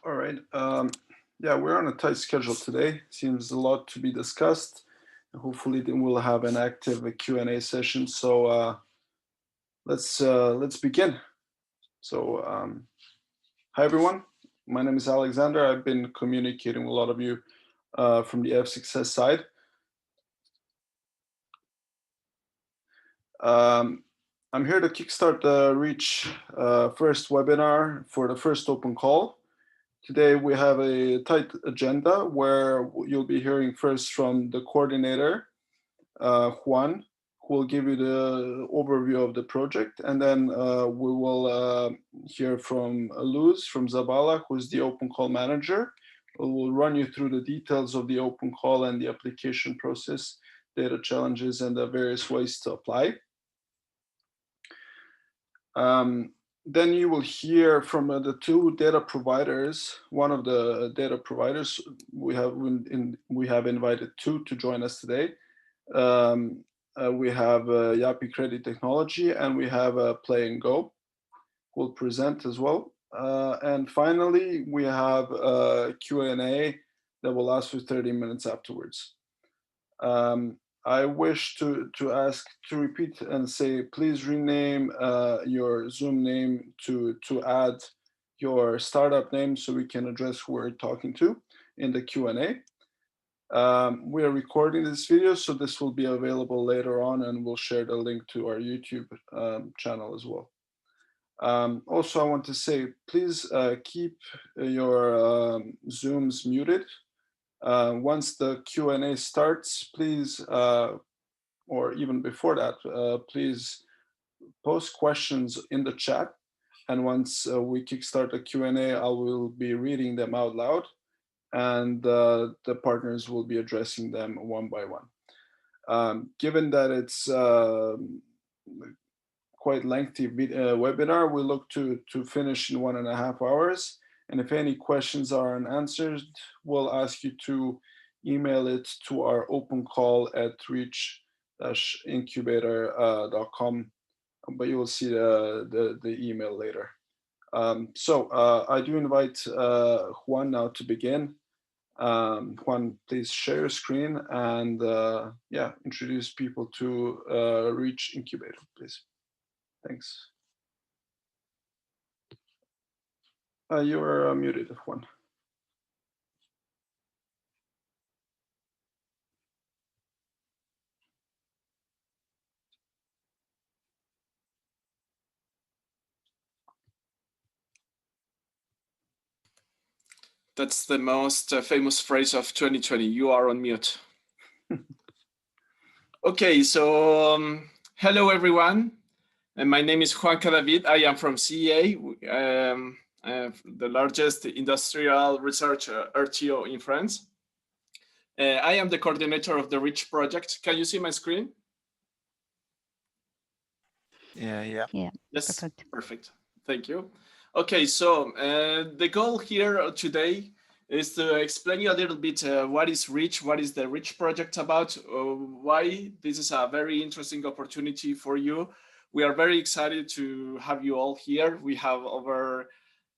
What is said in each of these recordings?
All right. Yeah, we're on a tight schedule today. Seems a lot to be discussed. Hopefully, then we'll have an active Q&A session. So let's begin. So hi everyone. My name is Alexander. I've been communicating with a lot of you from the F6S side. I'm here to kickstart the Reach first webinar for the first open call. Today we have a tight agenda where you'll be hearing first from the coordinator, Juan, who will give you the overview of the project. And then we will hear from Luz from Zabala, who is the open call manager. We'll run you through the details of the open call and the application process, data challenges, and the various ways to apply. Then you will hear from the two data providers. One of the data providers, we have invited two to join us today. We have Yapi Credit Technology, and we have Play and Go, who will present as well. And finally, we have Q&A that will last for 30 minutes afterwards. I wish to ask to repeat and say, please rename your Zoom name to add your startup name so we can address who we're talking to in the Q&A. We are recording this video, so this will be available later on, and we'll share the link to our YouTube channel as well. Also, I want to say, please keep your Zooms muted. Once the Q&A starts, please, or even before that, please post questions in the chat. And once we kickstart the Q&A, I will be reading them out loud, and the partners will be addressing them one by one. Given that it's quite lengthy webinar, we look to finish in 1.5 hours. And if any questions are unanswered, we'll ask you to email it to our open call at reach-incubator.com, but you will see the email later. So I do invite Juan now to begin. Juan, please share your screen and yeah, introduce people to Reach Incubator, please. Thanks. You are muted, Juan. That's the most famous phrase of 2020. You are on mute. Okay, so hello everyone. And my name is Juan Cadavid. I am from CEA, the largest industrial research RTO in France. I am the coordinator of the REACH project. Can you see my screen? Yeah. Yes, perfect. Thank you. Okay, so the goal here today is to explain you a little bit what is REACH, what is the REACH project about, why this is a very interesting opportunity for you. We are very excited to have you all here. We have over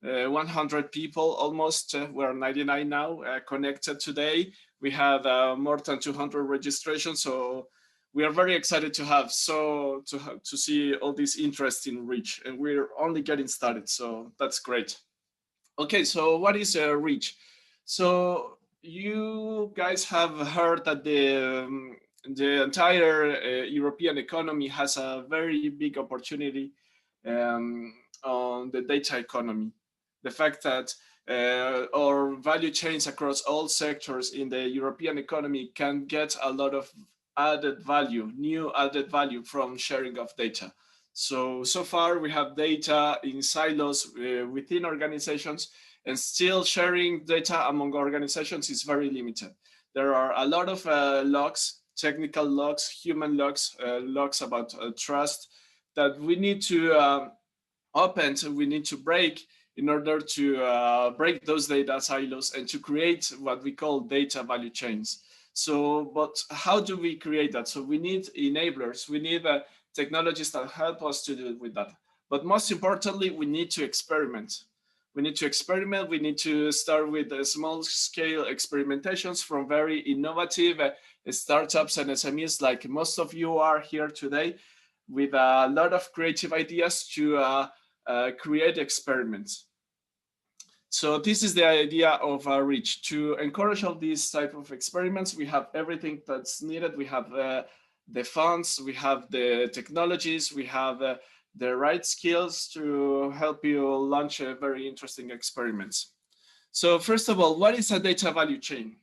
100 people, almost, we're 99 now, connected today. We had more than 200 registrations, so we are very excited to have to see all this interest in REACH, and we're only getting started, so that's great. Okay, so what is REACH? So you guys have heard that the entire European economy has a very big opportunity on the data economy. The fact that our value chains across all sectors in the European economy can get a lot of added value, new added value from sharing of data. So far we have data in silos within organizations, and still sharing data among organizations is very limited. There are a lot of logs, technical logs, human logs, logs about trust that we need to open, so we need to break in order to break those data silos and to create what we call data value chains. So, but how do we create that? So we need enablers, we need technologies that help us to do with that. But most importantly, we need to experiment. We need to experiment. We need to start with small scale experimentations from very innovative startups and SMEs like most of you are here today, with a lot of creative ideas to create experiments. So this is the idea of REACH, to encourage all these type of experiments. We have everything that's needed. We have the funds, we have the technologies, we have the right skills to help you launch very interesting experiments. So first of all, what is a data value chain?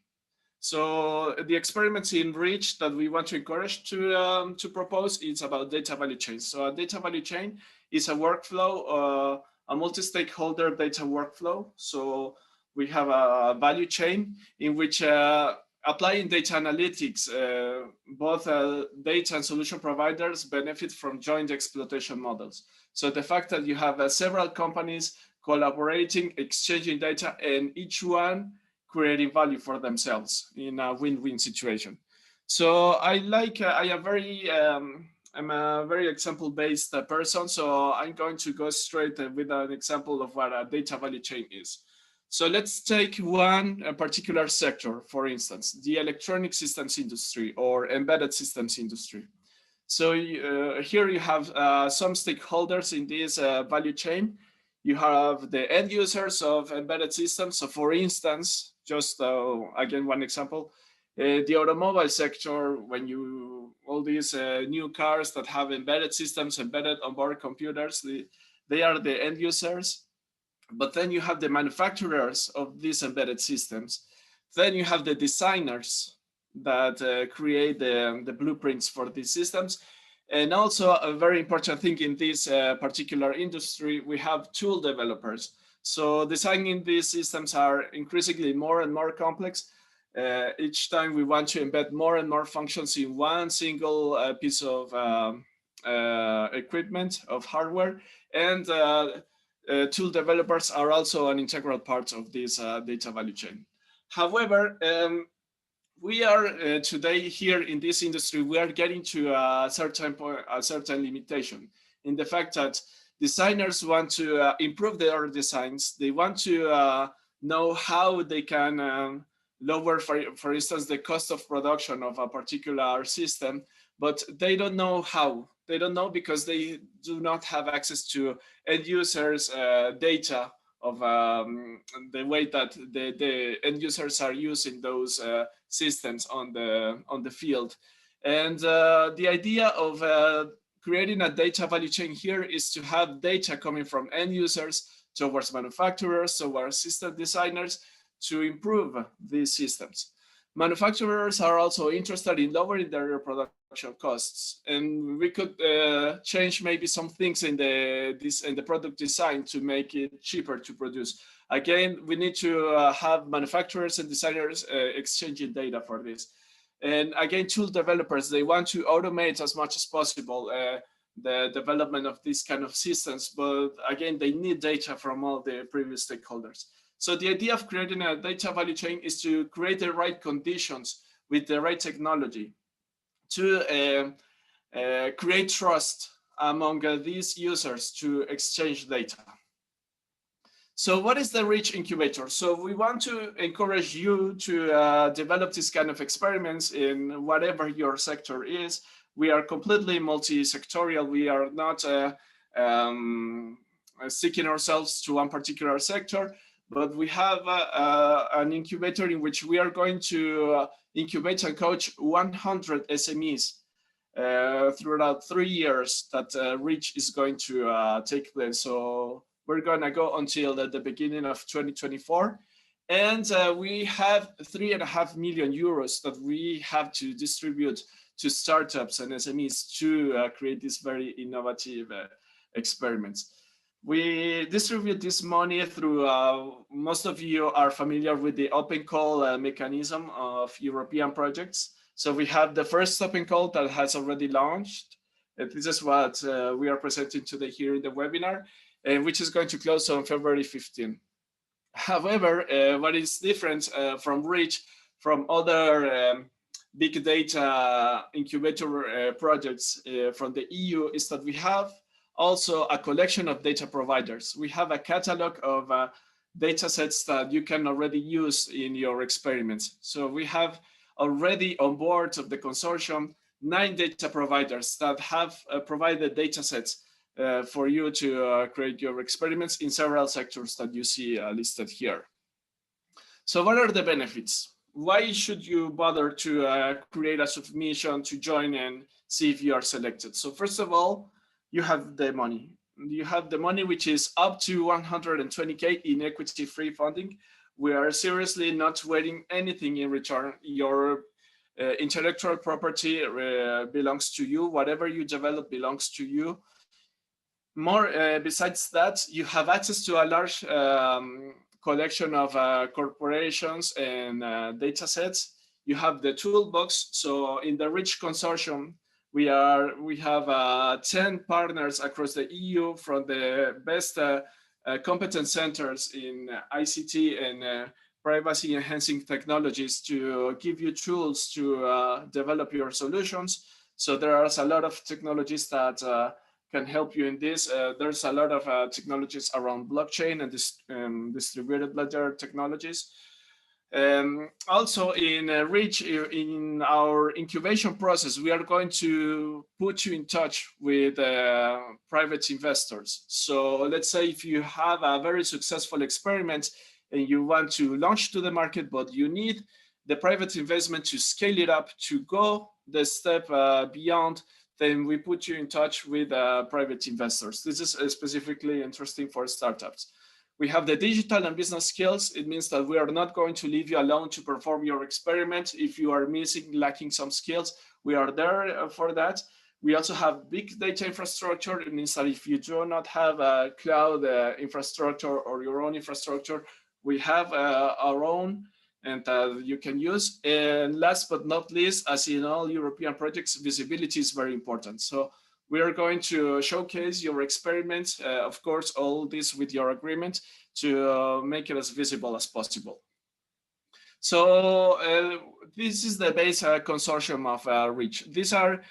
So the experiments in REACH that we want to encourage to propose is about data value chains. So a data value chain is a workflow, a multi-stakeholder data workflow. So we have a value chain in which applying data analytics, both data and solution providers benefit from joint exploitation models. So the fact that you have several companies collaborating, exchanging data, and each one creating value for themselves in a win-win situation. So I am a very example-based person, so I'm going to go straight with an example of what a data value chain is. So let's take one particular sector, for instance, the electronic systems industry or embedded systems industry. So here you have some stakeholders in this value chain. You have the end users of embedded systems. So for instance, just again, one example, the automobile sector, when all these new cars that have embedded systems, embedded onboard computers, they are the end users. But then you have the manufacturers of these embedded systems. Then you have the designers that create the blueprints for these systems. And also a very important thing in this particular industry, we have tool developers. So designing these systems are increasingly more and more complex. Each time we want to embed more and more functions in one single piece of equipment, of hardware. And tool developers are also an integral part of this data value chain. However, we are today here in this industry, we are getting to a certain point, a certain limitation in the fact that designers want to improve their designs. They want to know how they can lower, for instance, the cost of production of a particular system, but they don't know how. They don't know because they do not have access to end users' data of the way that the end users are using those systems on the field. And the idea of creating a data value chain here is to have data coming from end users towards manufacturers, towards system designers to improve these systems. Manufacturers are also interested in lowering their production costs, and we could change maybe some things in the product design to make it cheaper to produce. Again, we need to have manufacturers and designers exchanging data for this. And again, tool developers, they want to automate as much as possible the development of these kind of systems, but again, they need data from all the previous stakeholders. So the idea of creating a data value chain is to create the right conditions with the right technology to create trust among these users to exchange data. So what is the REACH Incubator? So we want to encourage you to develop this kind of experiments in whatever your sector is. We are completely multi-sectorial. We are not sticking ourselves to one particular sector, but we have an incubator in which we are going to incubate and coach 100 SMEs throughout 3 years that REACH is going to take place. So we're gonna go until the beginning of 2024. And we have 3.5 million euros that we have to distribute to startups and SMEs to create these very innovative experiments. We distribute this money through, most of you are familiar with the open call mechanism of European projects. So we have the first open call that has already launched. And this is what we are presenting today here in the webinar, which is going to close on February 15. However, what is different from REACH, from other big data incubator projects from the EU, is that we have also a collection of data providers. We have a catalog of data sets that you can already use in your experiments. So we have already on board of the consortium 9 data providers that have provided data sets for you to create your experiments in several sectors that you see listed here. So what are the benefits? Why should you bother to create a submission to join and see if you are selected? So first of all, you have the money. You have the money, which is up to 120K in equity-free funding. We are seriously not waiting anything in return. Your intellectual property belongs to you. Whatever you develop belongs to you. More besides that, you have access to a large collection of corporations and data sets. You have the toolbox. So in the REACH consortium, we have 10 partners across the EU from the best competence centers in ICT and privacy enhancing technologies to give you tools to develop your solutions. So there are a lot of technologies that can help you in this. There's a lot of technologies around blockchain and distributed ledger technologies. Also in REACH, in our incubation process, we are going to put you in touch with private investors. So let's say if you have a very successful experiment and you want to launch to the market, but you need the private investment to scale it up to go the step beyond, then we put you in touch with private investors. This is specifically interesting for startups. We have the digital and business skills. It means that we are not going to leave you alone to perform your experiment. If you are lacking some skills, we are there for that. We also have big data infrastructure. It means that if you do not have a cloud infrastructure or your own infrastructure, we have our own and you can use. And last but not least, as in all European projects, visibility is very important. So we are going to showcase your experiments, of course, all this with your agreement to make it as visible as possible. So this is the base consortium of REACH. These are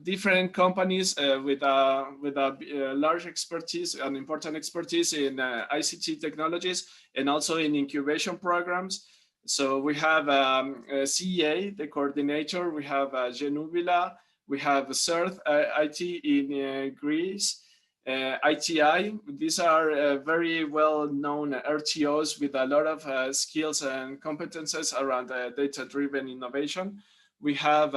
different companies with a large expertise and important expertise in ICT technologies and also in incubation programs. So we have CEA, the coordinator, we have Genubila, we have CERT IT in Greece, ITI. These are very well-known RTOs with a lot of skills and competences around data-driven innovation. We have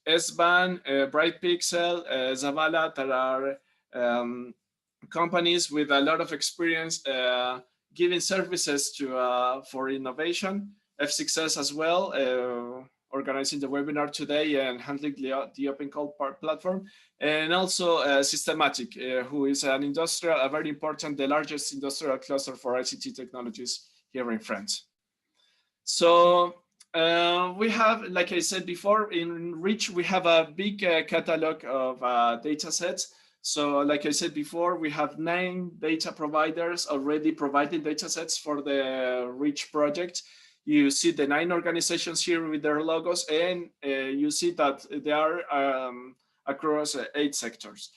SBAN, Brightpixel, Zavala, that are companies with a lot of experience giving services to for innovation. F6S as well, organizing the webinar today and handling the open call platform, and also Systematic, who is a very important, the largest industrial cluster for ICT technologies here in France. So we have, like I said before, in REACH, we have a big catalog of data sets. So like I said before, we have 9 data providers already providing data sets for the REACH project. You see the 9 organizations here with their logos, and you see that they are across 8 sectors.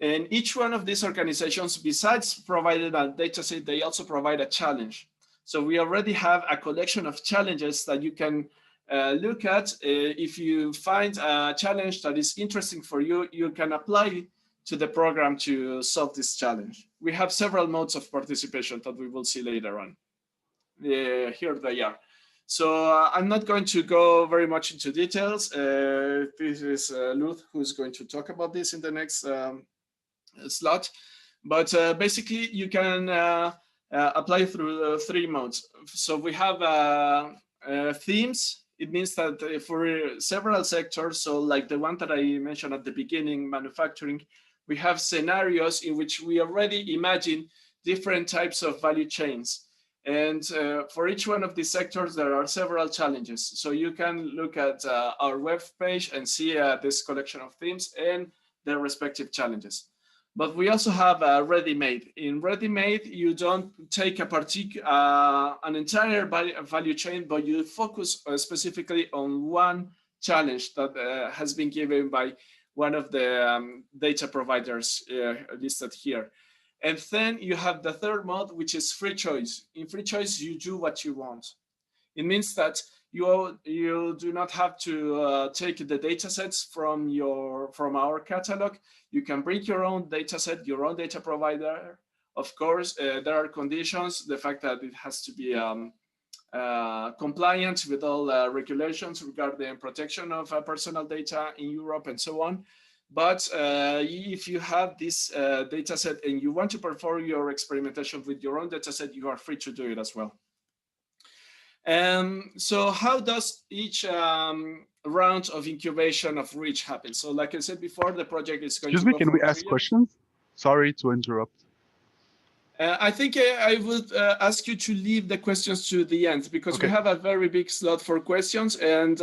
And each one of these organizations, besides providing a data set, they also provide a challenge. So we already have a collection of challenges that you can look at. If you find a challenge that is interesting for you, you can apply to the program to solve this challenge. We have several modes of participation that we will see later on. Here they are. So I'm not going to go very much into details. This is Luz who's going to talk about this in the next slot. But basically, you can apply through 3 modes. So we have themes. It means that for several sectors, so like the one that I mentioned at the beginning, manufacturing, we have scenarios in which we already imagine different types of value chains. And for each one of these sectors, there are several challenges. So you can look at our web page and see this collection of themes and their respective challenges. But we also have ready-made. In ready-made, you don't take an entire value chain, but you focus specifically on one challenge that has been given by one of the data providers listed here. And then you have the third mode, which is free choice. In free choice, you do what you want. It means that you do not have to take the data sets from our catalog. You can bring your own data set, your own data provider. Of course, there are conditions, the fact that it has to be compliant with all regulations regarding protection of personal data in Europe and so on. But if you have this data set and you want to perform your experimentation with your own data set, you are free to do it as well. So how does each round of incubation of Reach happen? So like I said before, the project is going to go Can we for ask 3 years. questions? Sorry to interrupt. I think I would ask you to leave the questions to the end, because we have a very big slot for questions, and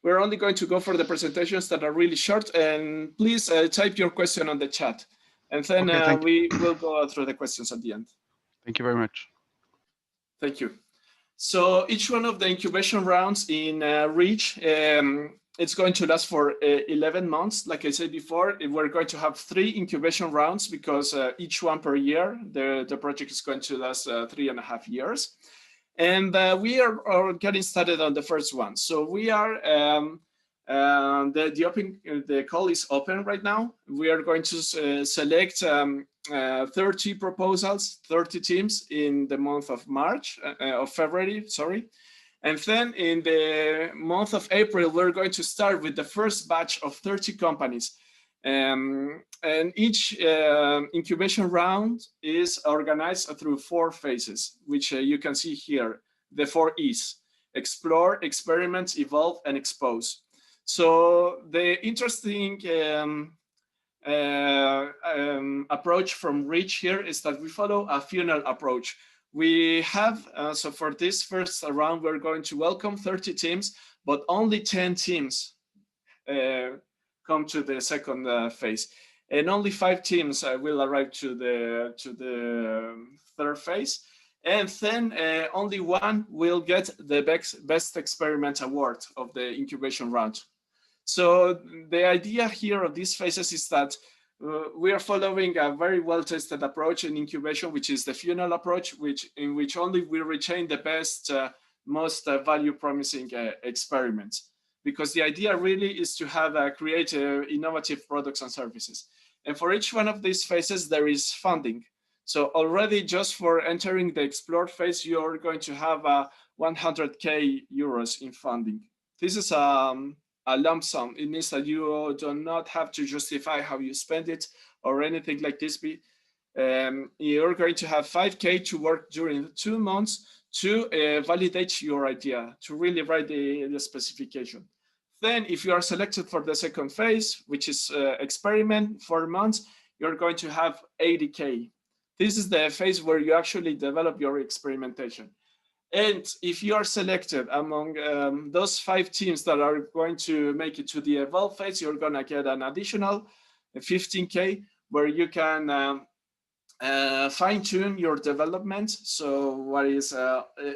we're only going to go for the presentations that are really short. And please type your question on the chat, and then we will go through the questions at the end. Thank you very much. Thank you. So each one of the incubation rounds in Reach, it's going to last for 11 months. Like I said before, we're going to have 3 incubation rounds, because each one per year. The project is going to last 3.5 years. And we are getting started on the first one. So we are, the call is open right now. We are going to select 30 proposals, 30 teams in the month of February, sorry. And then in the month of April, we're going to start with the first batch of 30 companies. And each incubation round is organized through 4 phases, which you can see here, the 4 E's: explore, experiment, evolve, and expose. So the interesting approach from Reach here is that we follow a funnel approach. We have, so for this first round, we're going to welcome 30 teams, but only 10 teams come to the second phase. And only 5 teams will arrive to the third phase. And then only 1 will get the best experiment award of the incubation round. So the idea here of these phases is that we are following a very well-tested approach in incubation, which is the funnel approach, in which only we retain the best, most value-promising experiments. Because the idea really is to have creative, innovative products and services. And for each one of these phases, there is funding. So already just for entering the explore phase, you're going to have 100K euros in funding. This is a lump sum. It means that you do not have to justify how you spend it or anything like this. You're going to have 5K to work during 2 months to validate your idea, to really write the specification. Then if you are selected for the second phase, which is experiment 4 months, you're going to have 80K. This is the phase where you actually develop your experimentation. And if you are selected among those 5 teams that are going to make it to the evolve phase, you're going to get an additional 15K, where you can fine-tune your development. So what is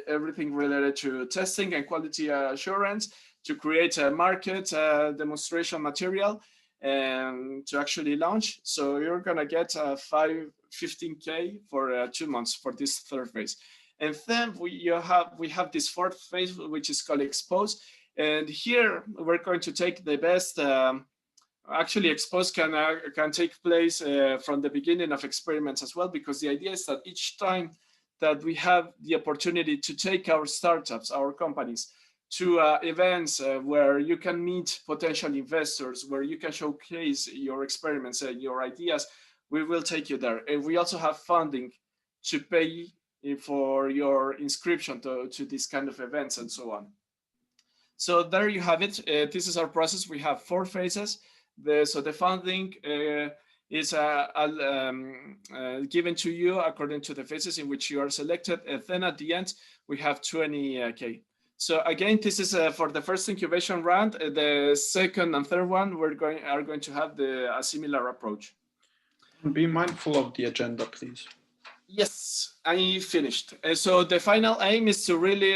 everything related to testing and quality assurance, to create a market demonstration material, and to actually launch. So you're going to get 15K for 2 months for this third phase. And then we have this fourth phase, which is called expose. And here we're going to take the best. Actually, expose can take place from the beginning of experiments as well, because the idea is that each time that we have the opportunity to take our startups, our companies, to events where you can meet potential investors, where you can showcase your experiments and your ideas, we will take you there. And we also have funding to pay for your inscription to these kind of events and so on. So there you have it. This is our process. We have 4 phases. So the funding is given to you according to the phases in which you are selected. And then at the end, we have 20K. So again, this is for the first incubation round. The second and third one, are going to have a similar approach. Be mindful of the agenda, please. Yes, I finished. So the final aim is to really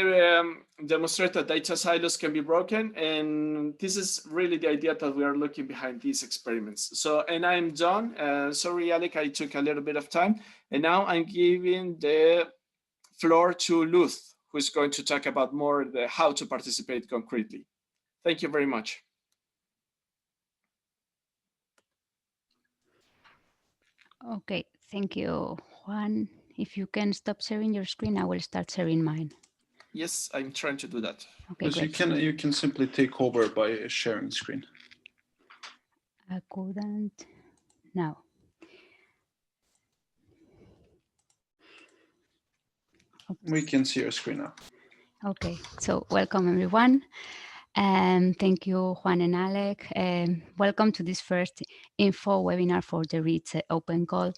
demonstrate that data silos can be broken. And this is really the idea that we are looking behind these experiments. So, and I'm done. Sorry, Alec, I took a little bit of time. And now I'm giving the floor to Luth, who is going to talk about more the how to participate concretely. Thank you very much. Okay, thank you, Juan. If you can stop sharing your screen, I will start sharing mine. Yes, I'm trying to do that. Okay, Yes, great. you can simply take over by sharing screen. I couldn't. Now. Oops. We can see your screen now. Okay, so welcome everyone. And thank you, Juan and Alec. Welcome to this first info webinar for the REITs Open Call.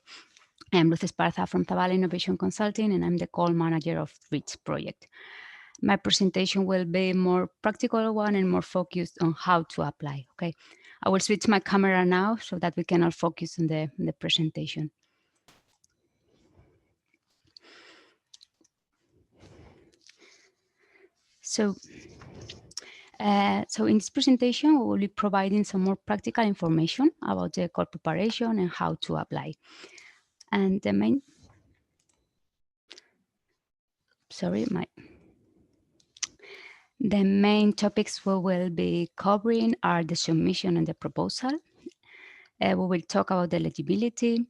I'm Ruth Esparza from Zavala Innovation Consulting, and I'm the call manager of REITs project. My presentation will be more practical one and more focused on how to apply, okay? I will switch my camera now so that we can all focus on the presentation. So in this presentation, we will be providing some more practical information about the call preparation and how to apply. And the main, the main topics we will be covering are the submission and the proposal. We will talk about the eligibility,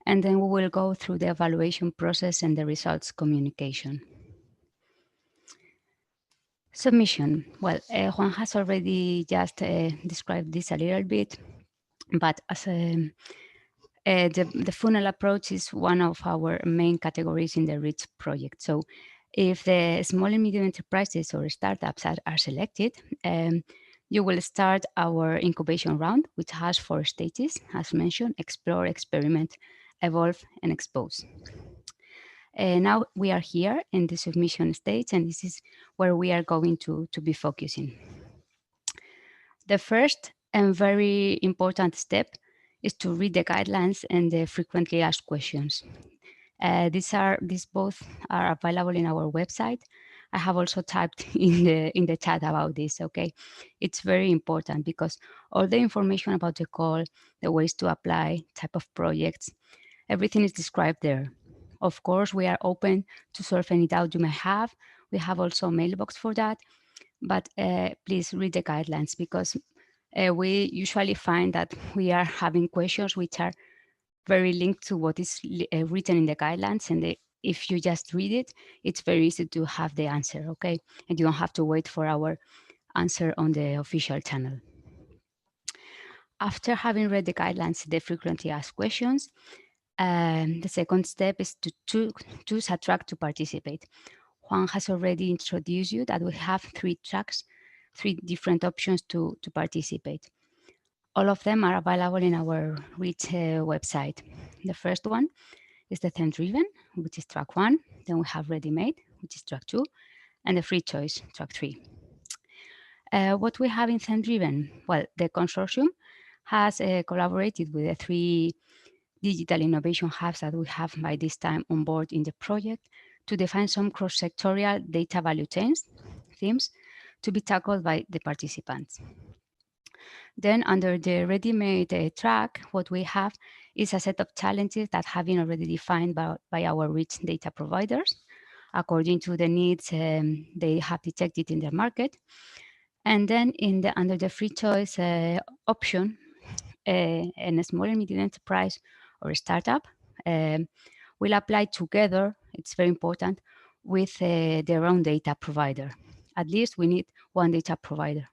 and then we will go through the evaluation process and the results communication. Submission. Well, Juan has already just described this a little bit, but as the funnel approach is one of our main categories in the REACH project. So if the small and medium enterprises or startups are selected, you will start our incubation round, which has 4 stages, as mentioned: explore, experiment, evolve, and expose. Now we are here in the submission stage, and this is where we are going to be focusing. The first and very important step is to read the guidelines and the frequently asked questions. These both are available in our website. I have also typed in the chat about this. Okay, it's very important because all the information about the call, the ways to apply, type of projects, everything is described there. Of course, we are open to solve any doubt you may have. We have also a mailbox for that, but please read the guidelines because we usually find that we are having questions which are very linked to what is written in the guidelines, and if you just read it, it's very easy to have the answer, okay? And you don't have to wait for our answer on the official channel. After having read the guidelines, the frequently asked questions, the second step is to choose a track to participate. Juan has already introduced you that we have 3 tracks, 3 different options to participate. All of them are available in our REACH website. The first one is the theme-driven, which is track 1. Then we have ready-made, which is track 2, and the free choice, track 3. What we have in theme-driven? Well, the consortium has collaborated with the 3 digital innovation hubs that we have by this time on board in the project to define some cross-sectorial data value chains, themes, to be tackled by the participants. Then under the ready-made track, what we have is a set of challenges that have been already defined by our rich data providers according to the needs they have detected in the market. And then under the free choice option, in a small and medium enterprise or a startup will apply together, it's very important, with their own data provider. At least we need one data provider.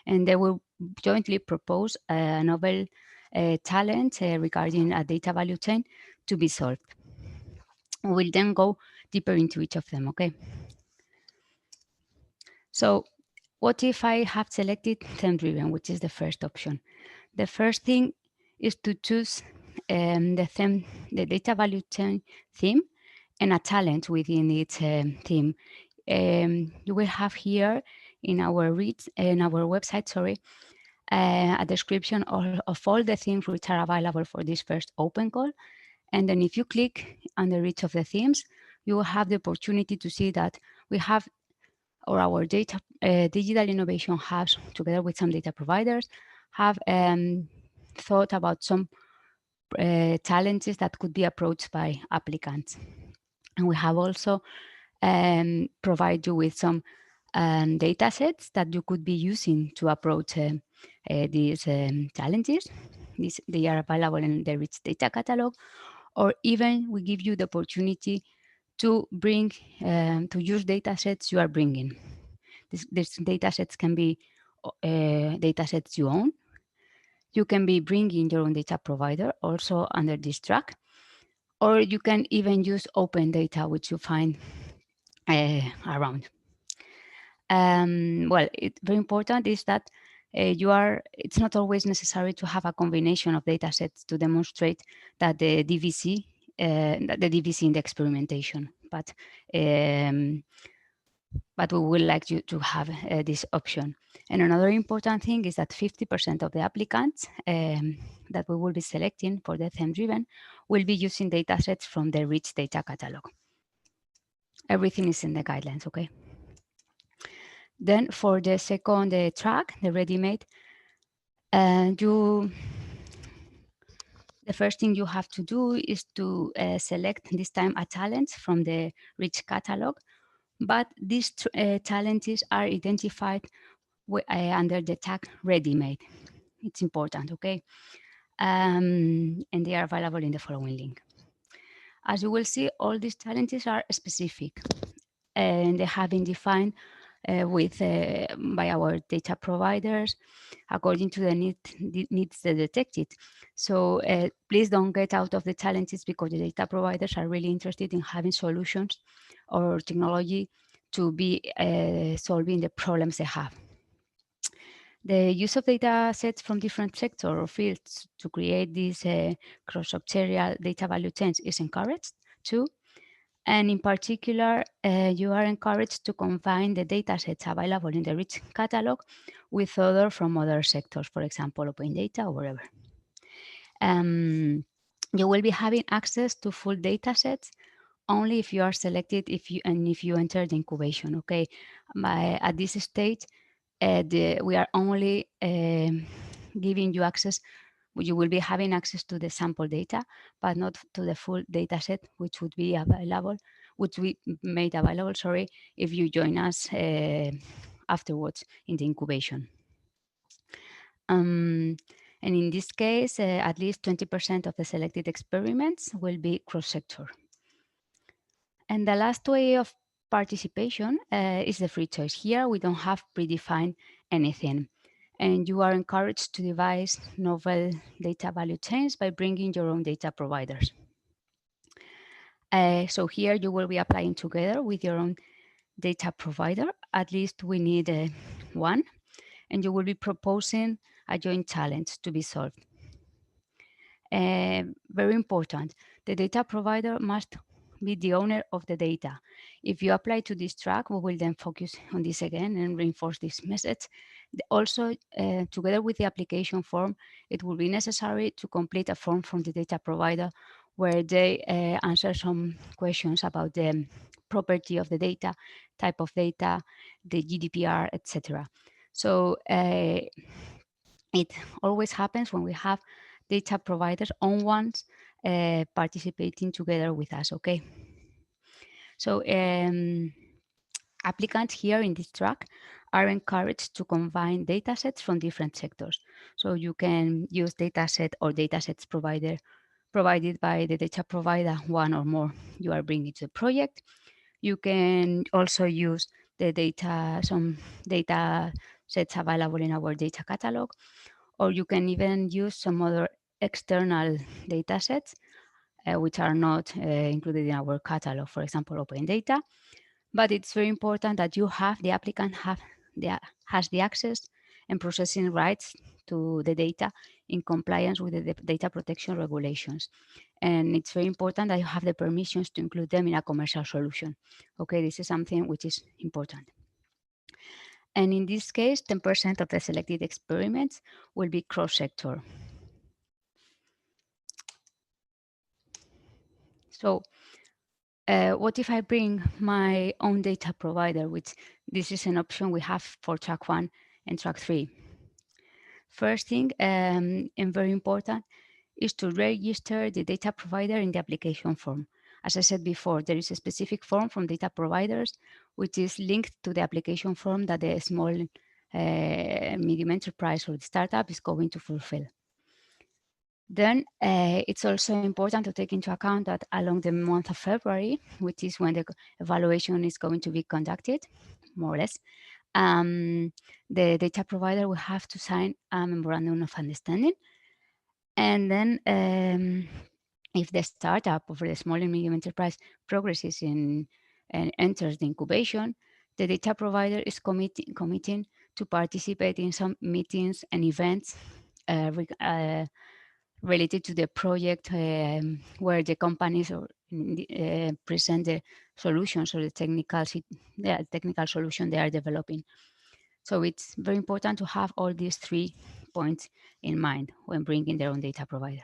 And they will jointly propose a novel challenge regarding a data value chain to be solved. We'll then go deeper into each of them, okay? So what if I have selected theme-driven, which is the first option? The first thing is to choose the theme, the data value chain theme, and a challenge within its theme. You will have here in our website, sorry, a description of all the themes which are available for this first open call. And then if you click under each of the themes, you will have the opportunity to see that we have our data digital innovation hubs, together with some data providers, have thought about some challenges that could be approached by applicants. And we have also provide you with some data sets that you could be using to approach these challenges. They are available in the rich data catalog, or even we give you the opportunity to bring, to use data sets you are bringing. These data sets can be data sets you own. You can be bringing your own data provider also under this track, or you can even use open data, which you find around. Well, very important is that it's not always necessary to have a combination of data sets to demonstrate that the DVC in the experimentation, but we would like you to have this option. And another important thing is that 50% of the applicants that we will be selecting for the theme-driven will be using data sets from the rich data catalog. Everything is in the guidelines, okay? Then for the second track, the ready-made, the first thing you have to do is to select this time a challenge from the rich catalog, but these challenges are identified under the tag ready-made. It's important, okay? And they are available in the following link. As you will see, all these challenges are specific, and they have been defined by our data providers according to the needs they detected. So please don't get out of the challenges, because the data providers are really interested in having solutions or technology to be solving the problems they have. The use of data sets from different sectors or fields to create these cross-sectorial data value chains is encouraged too. And in particular, you are encouraged to combine the data sets available in the rich catalog with others from other sectors, for example, open data or whatever. You will be having access to full data sets only if you are selected, if you enter the incubation, okay? At this stage, we are only giving you access. You will be having access to the sample data, but not to the full data set, which would be available, which we made available, sorry, if you join us afterwards in the incubation. And in this case, at least 20% of the selected experiments will be cross-sector. And the last way of participation is the free choice. Here, we don't have predefined anything. And you are encouraged to devise novel data value chains by bringing your own data providers. So here you will be applying together with your own data provider. At least we need one. And you will be proposing a joint challenge to be solved. Very important, the data provider must be the owner of the data. If you apply to this track, we will then focus on this again and reinforce this message. Also, together with the application form, it will be necessary to complete a form from the data provider where they answer some questions about the property of the data, type of data, the GDPR, etc. So it always happens when we have data providers, own ones, participating together with us, okay? So applicants here in this track are encouraged to combine data sets from different sectors. So you can use data set or data sets provided by the data provider, one or more you are bringing to the project. You can also use the data, some data sets available in our data catalog, or you can even use some other external data sets which are not included in our catalog, for example, open data. But it's very important that the applicant has the access and processing rights to the data in compliance with the data protection regulations. And it's very important that you have the permissions to include them in a commercial solution. Okay, this is something which is important. And in this case, 10% of the selected experiments will be cross-sector. So what if I bring my own data provider, which this is an option we have for track 1 and track 3. First thing, and very important, is to register the data provider in the application form. As I said before, there is a specific form from data providers, which is linked to the application form that the small, medium enterprise or the startup is going to fulfill. Then it's also important to take into account that along the month of February, which is when the evaluation is going to be conducted, more or less, the data provider will have to sign a memorandum of understanding. And then if the startup or the small and medium enterprise progresses in and enters the incubation, the data provider is committing to participate in some meetings and events related to the project where the companies present the solutions or the technical solution they are developing. So it's very important to have all these 3 points in mind when bringing their own data provider.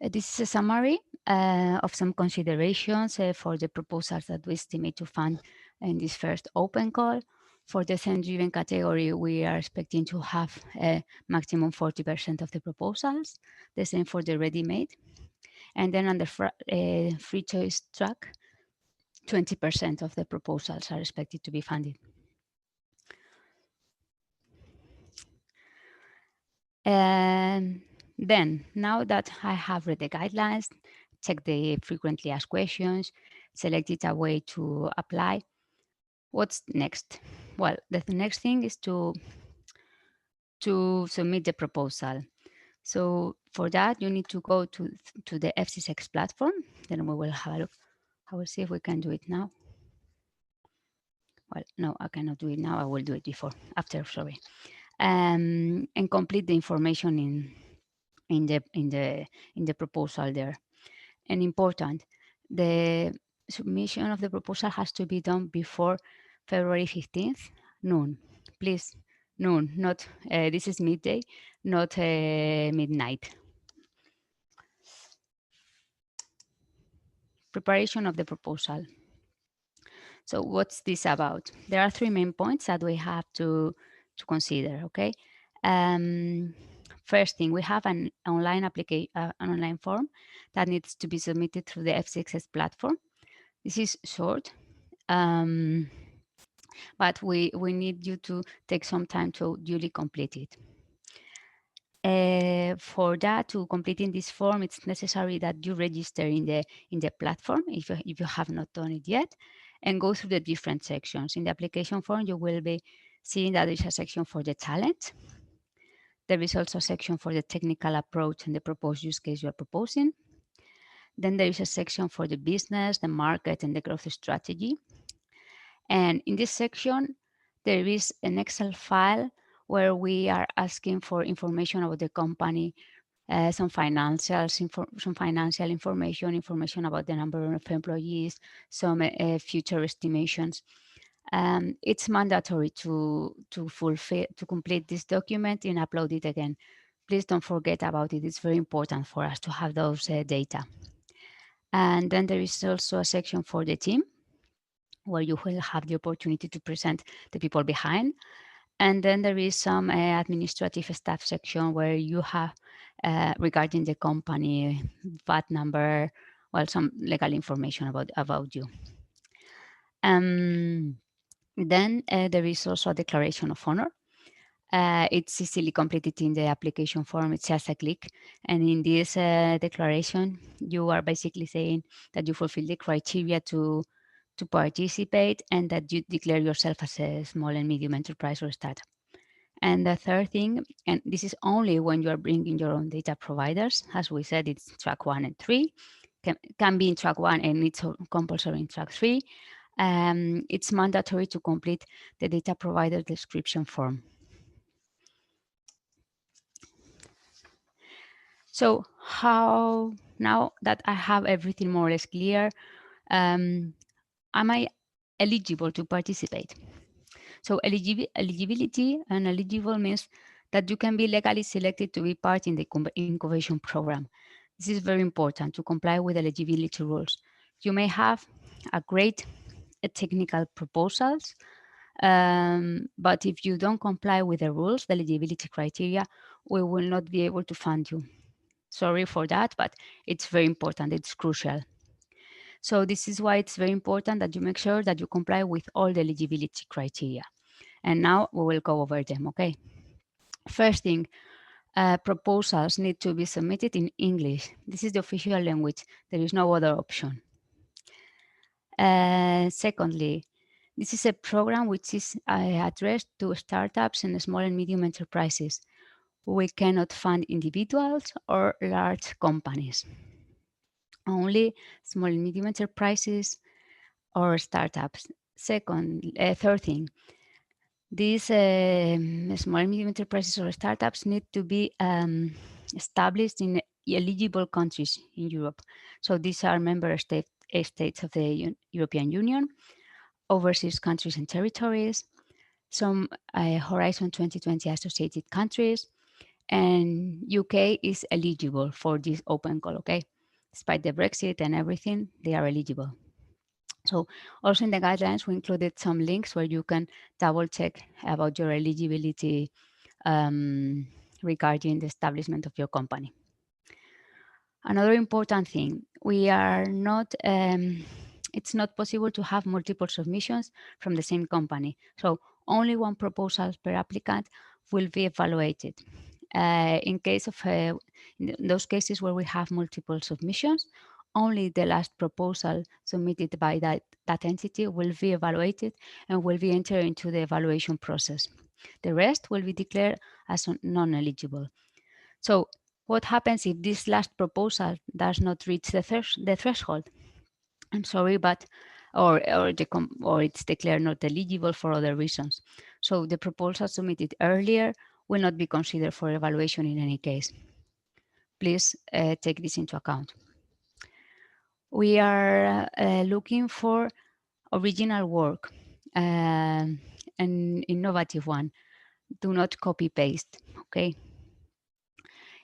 This is a summary of some considerations for the proposals that we estimate to fund in this first open call. For the theme-driven category, we are expecting to have a maximum 40% of the proposals, the same for the ready-made. And then on the free choice track, 20% of the proposals are expected to be funded. And then, now that I have read the guidelines, checked the frequently asked questions, selected a way to apply, what's next? Well, the next thing is to submit the proposal. So for that, you need to go to the FC6 platform. Then we will have a look. I will see if we can do it now. Well, no, I cannot do it now. I will do it after, sorry. And complete the information in the proposal there. And important, the submission of the proposal has to be done before February 15th, noon. Please, noon, not, this is midday, not midnight. Preparation of the proposal. So what's this about? There are 3 main points that we have to consider, okay? First thing, we have an online application, an online form that needs to be submitted through the F6S platform. This is short, but we need you to take some time to duly complete it. For that, to completing this form, it's necessary that you register in the platform if you have not done it yet, and go through the different sections. In the application form, you will be seeing that there is a section for the talent. There is also a section for the technical approach and the proposed use case you are proposing. Then there is a section for the business, the market, and the growth strategy. And in this section, there is an Excel file where we are asking for information about the company, some financial information about the number of employees, some future estimations. It's mandatory to complete this document and upload it again. Please don't forget about it. It's very important for us to have those data. And then there is also a section for the team, where you will have the opportunity to present the people behind. And then there is some administrative staff section where you have regarding the company, VAT number, well, some legal information about you. Then there is also a declaration of honor. It's easily completed in the application form. It's just a click. And in this declaration, you are basically saying that you fulfill the criteria to participate and that you declare yourself as a small and medium enterprise or startup. And the third thing, and this is only when you are bringing your own data providers, as we said, it's track 1 and 3, can be in track 1 and it's compulsory in track 3. It's mandatory to complete the data provider description form. So how, now that I have everything more or less clear, am I eligible to participate? So eligibility and eligible means that you can be legally selected to be part in the incubation program. This is very important to comply with eligibility rules. You may have a great technical proposals, but if you don't comply with the rules, the eligibility criteria, we will not be able to fund you. Sorry for that, but it's very important. It's crucial. So this is why it's very important that you make sure that you comply with all the eligibility criteria. And now we will go over them, okay? First thing, proposals need to be submitted in English. This is the official language. There is no other option. Secondly, this is a program which is addressed to startups and small and medium enterprises. We cannot fund individuals or large companies. Only small and medium enterprises or startups. Third thing, these small and medium enterprises or startups need to be established in eligible countries in Europe. So these are member states of the European Union, overseas countries and territories, some Horizon 2020 associated countries, and UK is eligible for this open call, okay? Despite the Brexit and everything, they are eligible. So also in the guidelines, we included some links where you can double check about your eligibility regarding the establishment of your company. Another important thing, we are not, it's not possible to have multiple submissions from the same company. So only one proposal per applicant will be evaluated. In case of in those cases where we have multiple submissions, only the last proposal submitted by that entity will be evaluated and will be entered into the evaluation process. The rest will be declared as non-eligible. So what happens if this last proposal does not reach the threshold? I'm sorry, but or it's declared not eligible for other reasons. So the proposal submitted earlier will not be considered for evaluation in any case. Please take this into account. We are looking for original work, an innovative one. Do not copy paste, okay?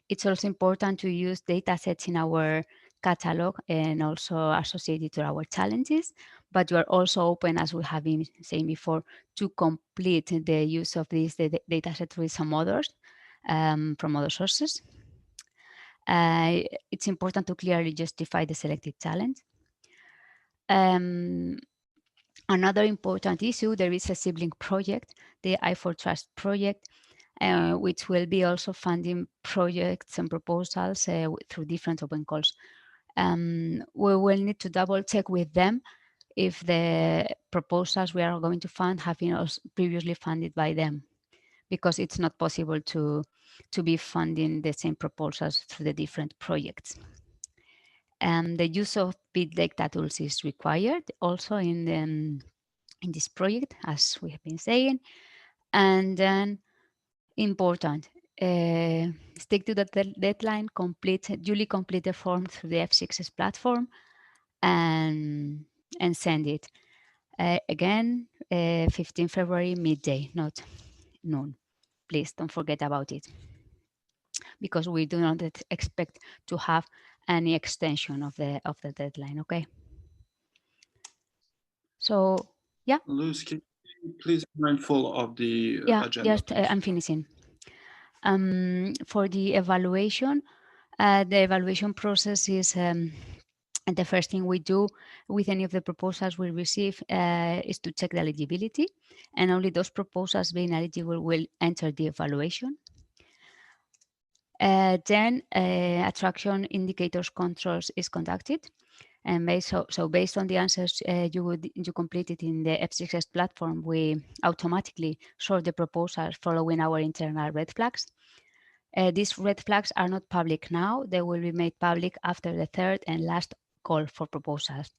It's also important to use data sets in our catalog and also associated to our challenges, but you are also open, as we have been saying before, to complete the use of these data sets with some others from other sources. It's important to clearly justify the selected challenge. Another important issue, there is a sibling project, the I4Trust project, which will be also funding projects and proposals through different open calls. We will need to double check with them if the proposals we are going to fund have been also previously funded by them, because it's not possible to be funding the same proposals through the different projects. The use of big data tools is required also in this project, as we have been saying. And then important, stick to the deadline, duly complete the form through the F6S platform and send it. Again, 15 February midday, not noon. Please don't forget about it, because we do not expect to have any extension of the deadline, okay? So, yeah. Luz, can you please be mindful of the agenda? Just I'm finishing. For the evaluation process is the first thing we do with any of the proposals we receive is to check the eligibility, and only those proposals being eligible will enter the evaluation. Then attraction indicators controls is conducted, and based on the answers you completed in the F6S platform, we automatically sort the proposals following our internal red flags. These red flags are not public now. They will be made public after the third and last call for proposals.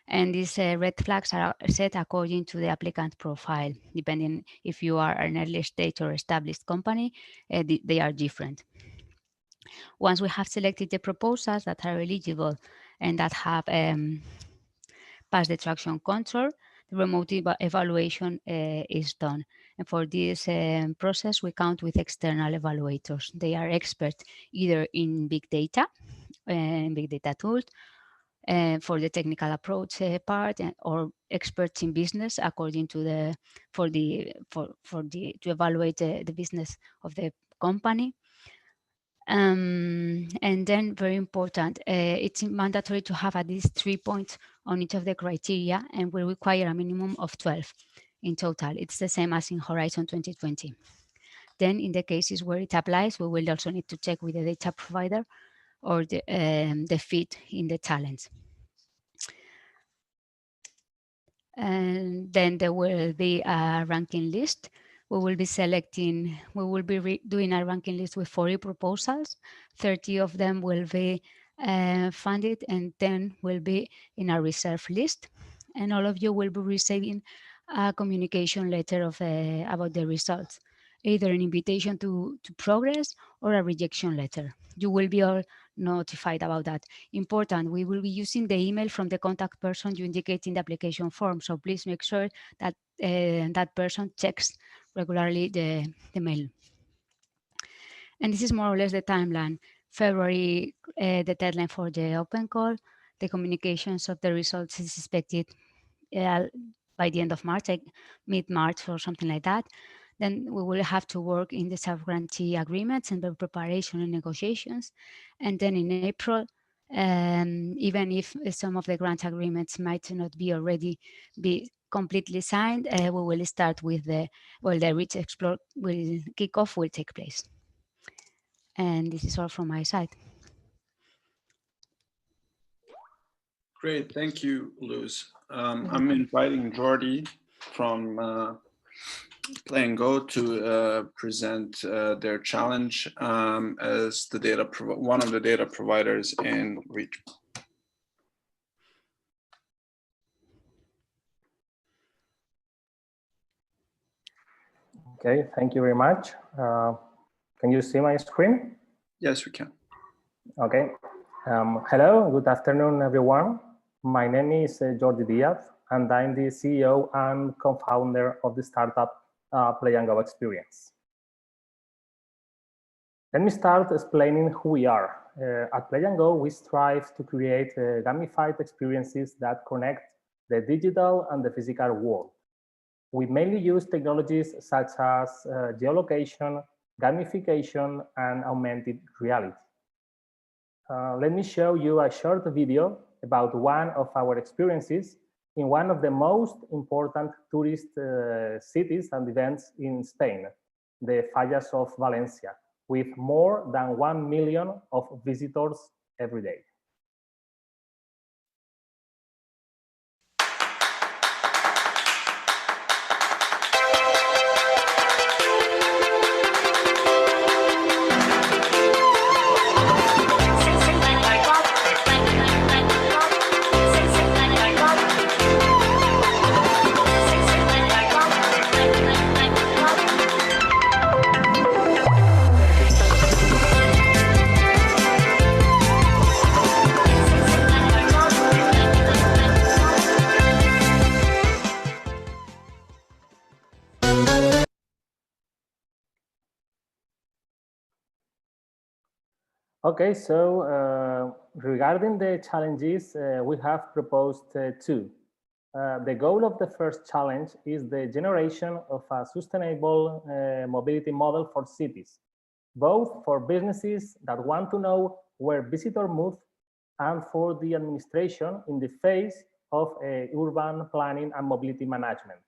And these red flags are set according to the applicant profile. Depending if you are an early stage or established company, they are different. Once we have selected the proposals that are eligible and that have passed the traction control, the remote evaluation is done. And for this process, we count with external evaluators. They are experts either in big data and big data tools. For the technical approach part, or experts in business according to the to evaluate the business of the company. And then very important, it's mandatory to have at least 3 points on each of the criteria, and we require a minimum of 12 in total. It's the same as in Horizon 2020. Then in the cases where it applies, we will also need to check with the data provider or the fit in the challenge. And then there will be a ranking list. We will be doing a ranking list with 40 proposals. 30 of them will be funded, and 10 will be in a reserve list. And all of you will be receiving a communication letter about the results, either an invitation to progress or a rejection letter. You will be all notified about that. Important, we will be using the email from the contact person you indicate in the application form. So please make sure that that person checks regularly the mail. And this is more or less the timeline. February, the deadline for the open call. The communications of the results is expected by the end of March, like mid-March or something like that. Then we will have to work in the sub-grantee agreements and the preparation and negotiations. And then in April, even if some of the grant agreements might not be already be completely signed, we will start with the Reach Explore kickoff will take place. And this is all from my side. Great, thank you, Luz. I'm inviting Jordi from Play and Go to present their challenge as the one of the data providers in Reach. Okay, thank you very much. Can you see my screen? Yes, we can. Okay. Hello, good afternoon, everyone. My name is Jordi Diaz, and I'm the CEO and co-founder of the startup Play and Go Experience. Let me start explaining who we are. At Play and Go, we strive to create gamified experiences that connect the digital and the physical world. We mainly use technologies such as geolocation, gamification, and augmented reality. Let me show you a short video about one of our experiences in one of the most important tourist cities and events in Spain, the Fallas of Valencia, with more than 1 million of visitors every day. Okay, so regarding the challenges, we have proposed two. The goal of the first challenge is the generation of a sustainable mobility model for cities, both for businesses that want to know where visitors move and for the administration in the phase of urban planning and mobility management.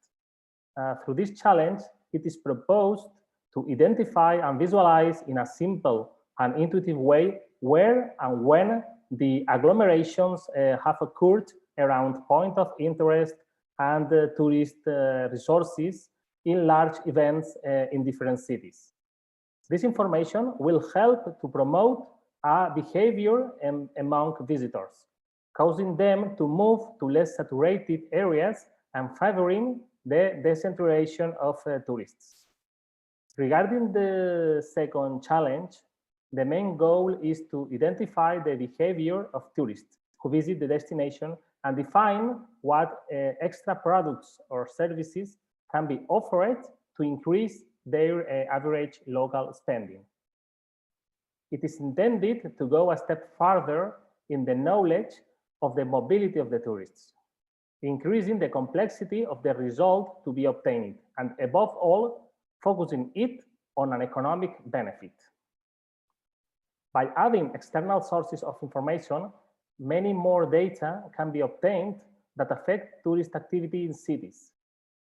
Through this challenge, it is proposed to identify and visualize in a simple and intuitive way where and when the agglomerations have occurred around point of interest and tourist resources in large events in different cities. This information will help to promote a behavior among visitors, causing them to move to less saturated areas and favoring the decentralization of tourists. Regarding the second challenge, the main goal is to identify the behavior of tourists who visit the destination and define what extra products or services can be offered to increase their average local spending. It is intended to go a step further in the knowledge of the mobility of the tourists, increasing the complexity of the result to be obtained, and above all, focusing it on an economic benefit. By adding external sources of information, many more data can be obtained that affect tourist activity in cities.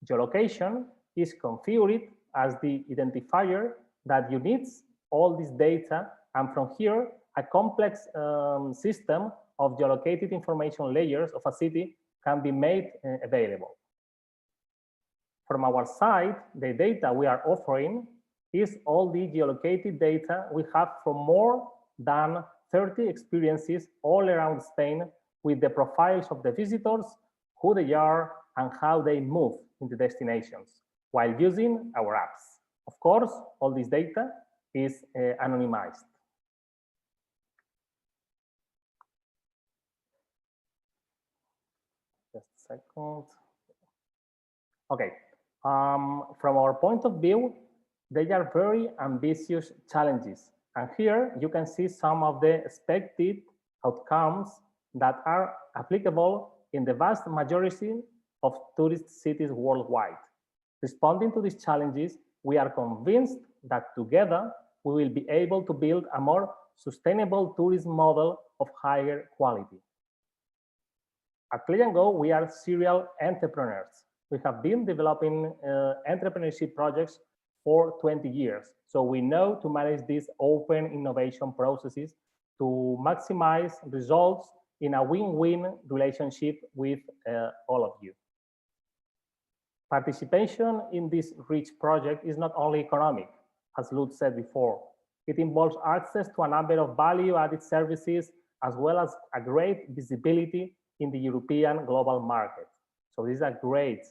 Geolocation is configured as the identifier that unites all this data, and from here, a complex system of geolocated information layers of a city can be made available. From our side, the data we are offering is all the geolocated data we have from more than 30 experiences all around Spain with the profiles of the visitors, who they are, and how they move into destinations while using our apps. Of course, all this data is anonymized. Just a second. Okay. From our point of view, they are very ambitious challenges. And here you can see some of the expected outcomes that are applicable in the vast majority of tourist cities worldwide. Responding to these challenges, we are convinced that together we will be able to build a more sustainable tourism model of higher quality. At Play and Go, we are serial entrepreneurs. We have been developing entrepreneurship projects for 20 years. So we know to manage these open innovation processes to maximize results in a win-win relationship with all of you. Participation in this REACH project is not only economic, as Lutz said before. It involves access to a number of value-added services, as well as a great visibility in the European global market. So this is a great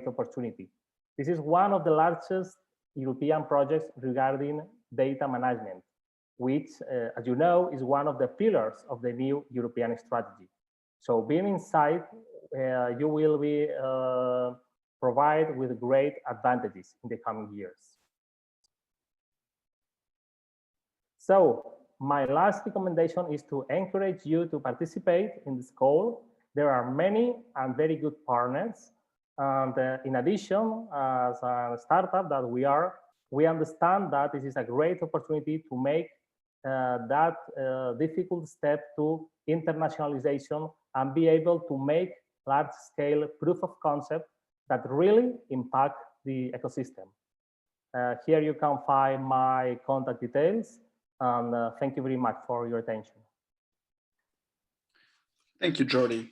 opportunity. This is one of the largest European projects regarding data management, which, as you know, is one of the pillars of the new European strategy. So being inside, you will be provided with great advantages in the coming years. So my last recommendation is to encourage you to participate in this call. There are many and very good partners. And in addition, as a startup that we understand that this is a great opportunity to make that difficult step to internationalization and be able to make large-scale proof of concept that really impact the ecosystem. Here you can find my contact details, and thank you very much for your attention. Thank you, Jordi.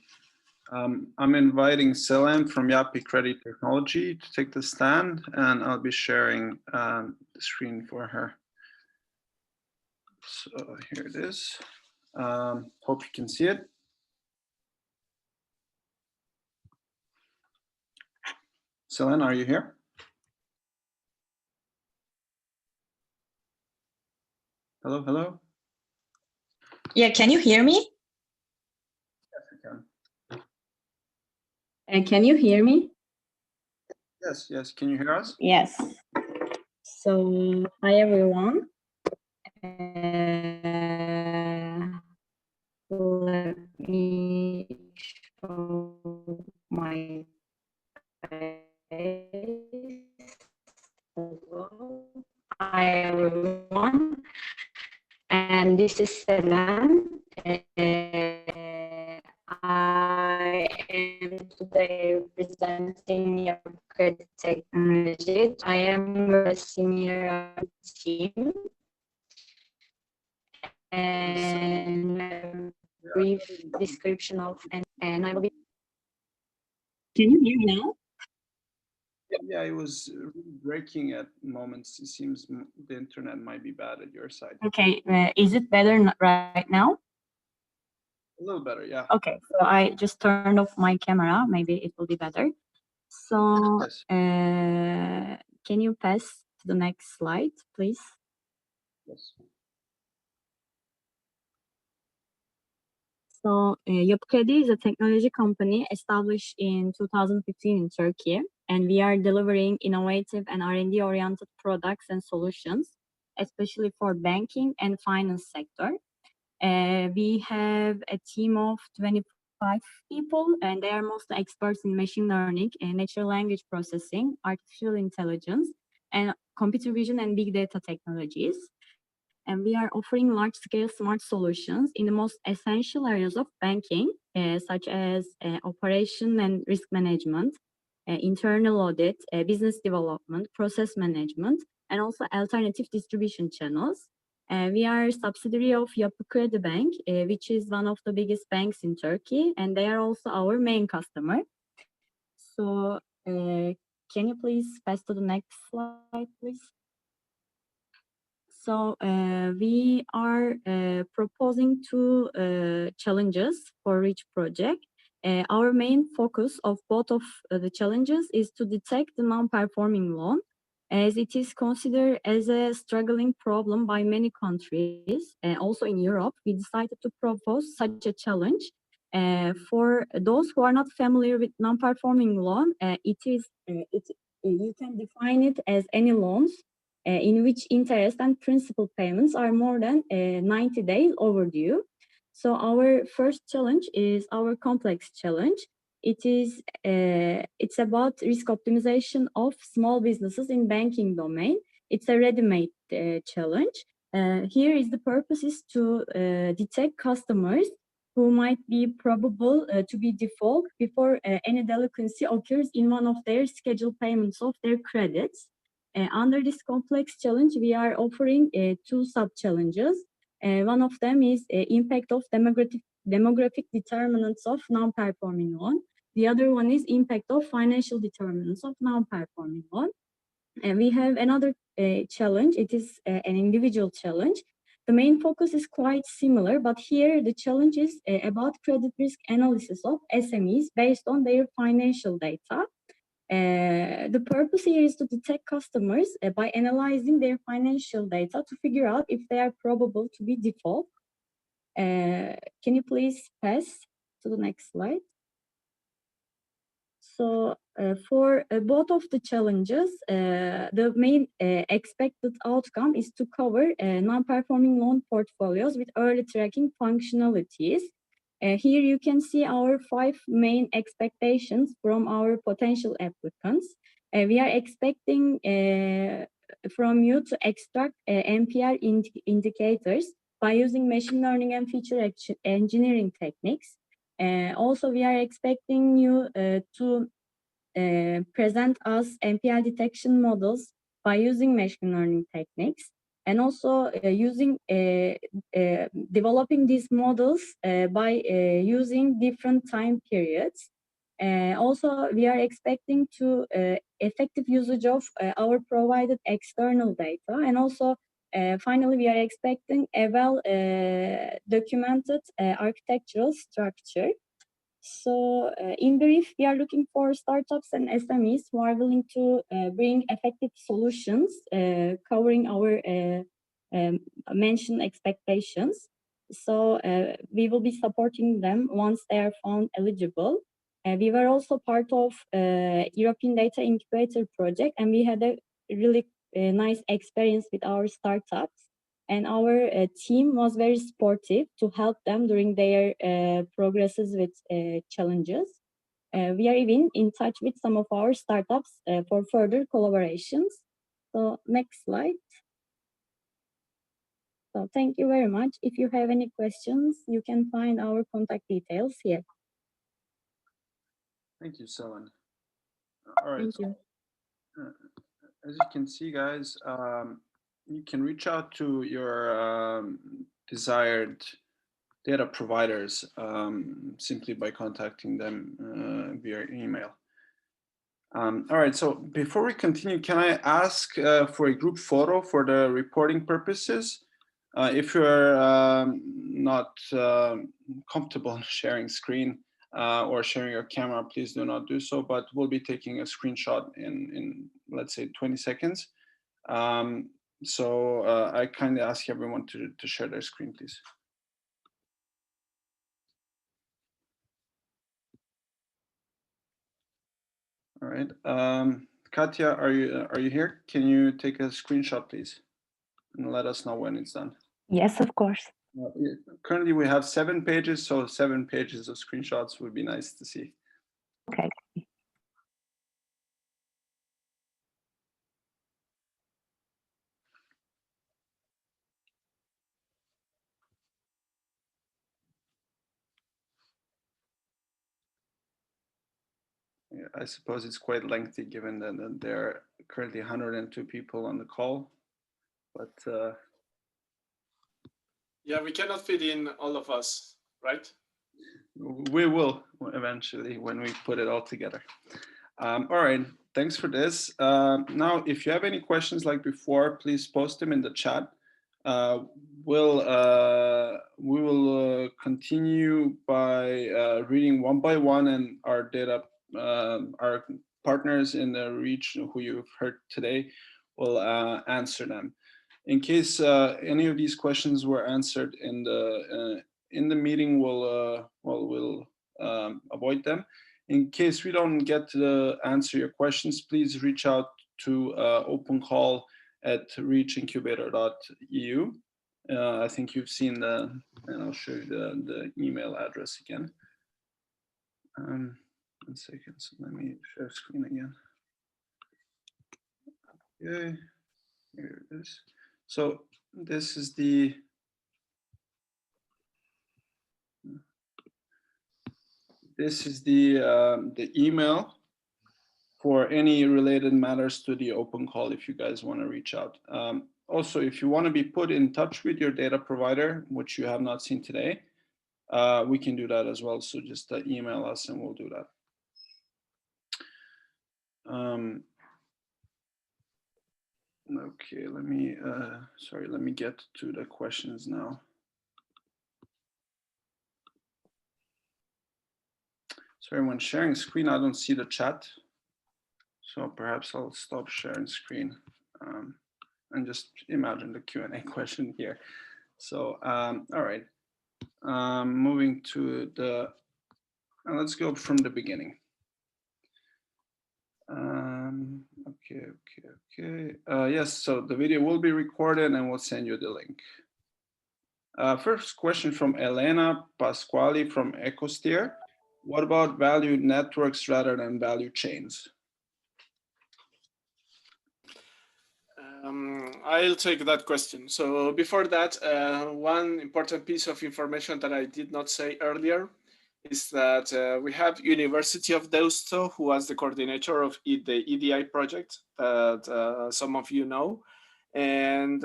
I'm inviting Selam from Yapi Credit Technology to take the stand, and I'll be sharing the screen for her. So here it is. Hope you can see it. Selam, are you here? Hello, hello? Yeah, can you hear me? Yes, I can. Can you hear me? Yes, yes. Can you hear us? Yes. So, hi everyone. Let me show my face. Hi everyone. And this is Selam. I am today representing your credit technology. I am a senior team, and a brief description of and I will be. Can you hear me now? Yeah, it was really breaking at moments. It seems the internet might be bad at your side. Okay, is it better right now? A little better, yeah. Okay, so I just turned off my camera. Maybe it will be better. So, Yes. can you pass to the next slide, please? Yes. So, Yapı Kredi is a technology company established in 2015 in Turkey, and we are delivering innovative and R&D oriented products and solutions especially for banking and finance sector. We have a team of 25 people, and they are mostly experts in machine learning and natural language processing, artificial intelligence, and computer vision and big data technologies. And we are offering large-scale smart solutions in the most essential areas of banking, such as operation and risk management, internal audit, business development, process management, and also alternative distribution channels. We are a subsidiary of Yapı Kredi Bank, which is one of the biggest banks in Turkey, and they are also our main customer. So can you please pass to the next slide, please? So we are proposing two challenges for each project. Our main focus of both of the challenges is to detect the non-performing loan, as it is considered as a struggling problem by many countries. Also in Europe, we decided to propose such a challenge. For those who are not familiar with non-performing loan, you can define it as any loans in which interest and principal payments are more than 90 days overdue. So our first challenge is our complex challenge. It's about risk optimization of small businesses in banking domain. It's a ready-made challenge. Here is the purpose is to detect customers who might be probable to be default before any delinquency occurs in one of their scheduled payments of their credits. Under this complex challenge, we are offering two sub-challenges. One of them is impact of demographic determinants of non-performing loan. The other one is impact of financial determinants of non-performing loan. And we have another challenge. It is an individual challenge. The main focus is quite similar, but here the challenge is about credit risk analysis of SMEs based on their financial data. The purpose here is to detect customers by analyzing their financial data to figure out if they are probable to be default. Can you please pass to the next slide? So for both of the challenges, the main expected outcome is to cover non-performing loan portfolios with early tracking functionalities. Here you can see our 5 main expectations from our potential applicants. We are expecting from you to extract NPR indicators by using machine learning and feature engineering techniques. Also, we are expecting you to present us NPL detection models by using machine learning techniques, and also developing these models by using different time periods. Also, we are expecting to effective usage of our provided external data, and also finally, we are expecting a well documented architectural structure. So in brief, we are looking for startups and SMEs who are willing to bring effective solutions covering our mentioned expectations. So we will be supporting them once they are found eligible. We were also part of European Data Incubator project, and we had a really nice experience with our startups. And our team was very supportive to help them during their progresses with challenges. We are even in touch with some of our startups for further collaborations. So next slide. So thank you very much. If you have any questions, you can find our contact details here. Thank you, Selin. All right. Thank you. As you can see, guys, you can reach out to your desired data providers simply by contacting them via email. All right, so before we continue, can I ask for a group photo for the reporting purposes? If you're not comfortable sharing screen or sharing your camera, please do not do so, but we'll be taking a screenshot in let's say 20 seconds. So I kindly ask everyone to share their screen, please. All right, Katya, are you here? Can you take a screenshot, please? and let us know when it's done. Yes, of course. Currently, we have 7 pages, so 7 pages of screenshots would be nice to see. Okay. Yeah, I suppose it's quite lengthy given that there are currently 102 people on the call, but Yeah, we cannot fit in all of us, right? we will eventually when we put it all together. All right, thanks for this. Now, if you have any questions like before, please post them in the chat. We will continue by reading one by one, and our our partners in the region who you've heard today will answer them. In case any of these questions were answered in the meeting, we'll avoid them. In case we don't get to answer your questions, please reach out to opencall@reachincubator.eu. I think you've seen and I'll show you the email address again. 1 second, so let me share screen again. Okay, here it is. So this is the email for any related matters to the open call if you guys want to reach out. Also, if you want to be put in touch with your data provider, which you have not seen today, we can do that as well. So just email us and we'll do that. Okay, let me get to the questions now. Sorry, when sharing screen, I don't see the chat. So perhaps I'll stop sharing screen and just imagine the Q&A question here. So, all right, moving to let's go from the beginning. Okay. Yes, so the video will be recorded and we'll send you the link. First question from Elena Pasquali from EcoSteer. What about value networks rather than value chains? I'll take that question. So before that, one important piece of information that I did not say earlier is that we have University of Deusto, who was the coordinator of the EDI project that some of you know, and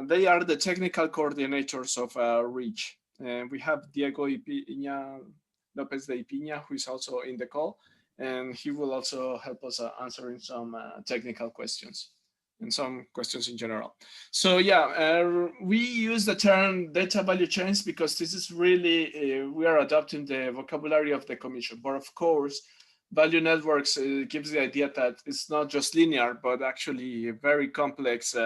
they are the technical coordinators of REACH. And we have Diego Lopez de Ipiña, who is also in the call, and he will also help us answering some technical questions and some questions in general. So yeah, we use the term data value chains because this is really, we are adopting the vocabulary of the Commission. But of course, value networks gives the idea that it's not just linear, but actually very complex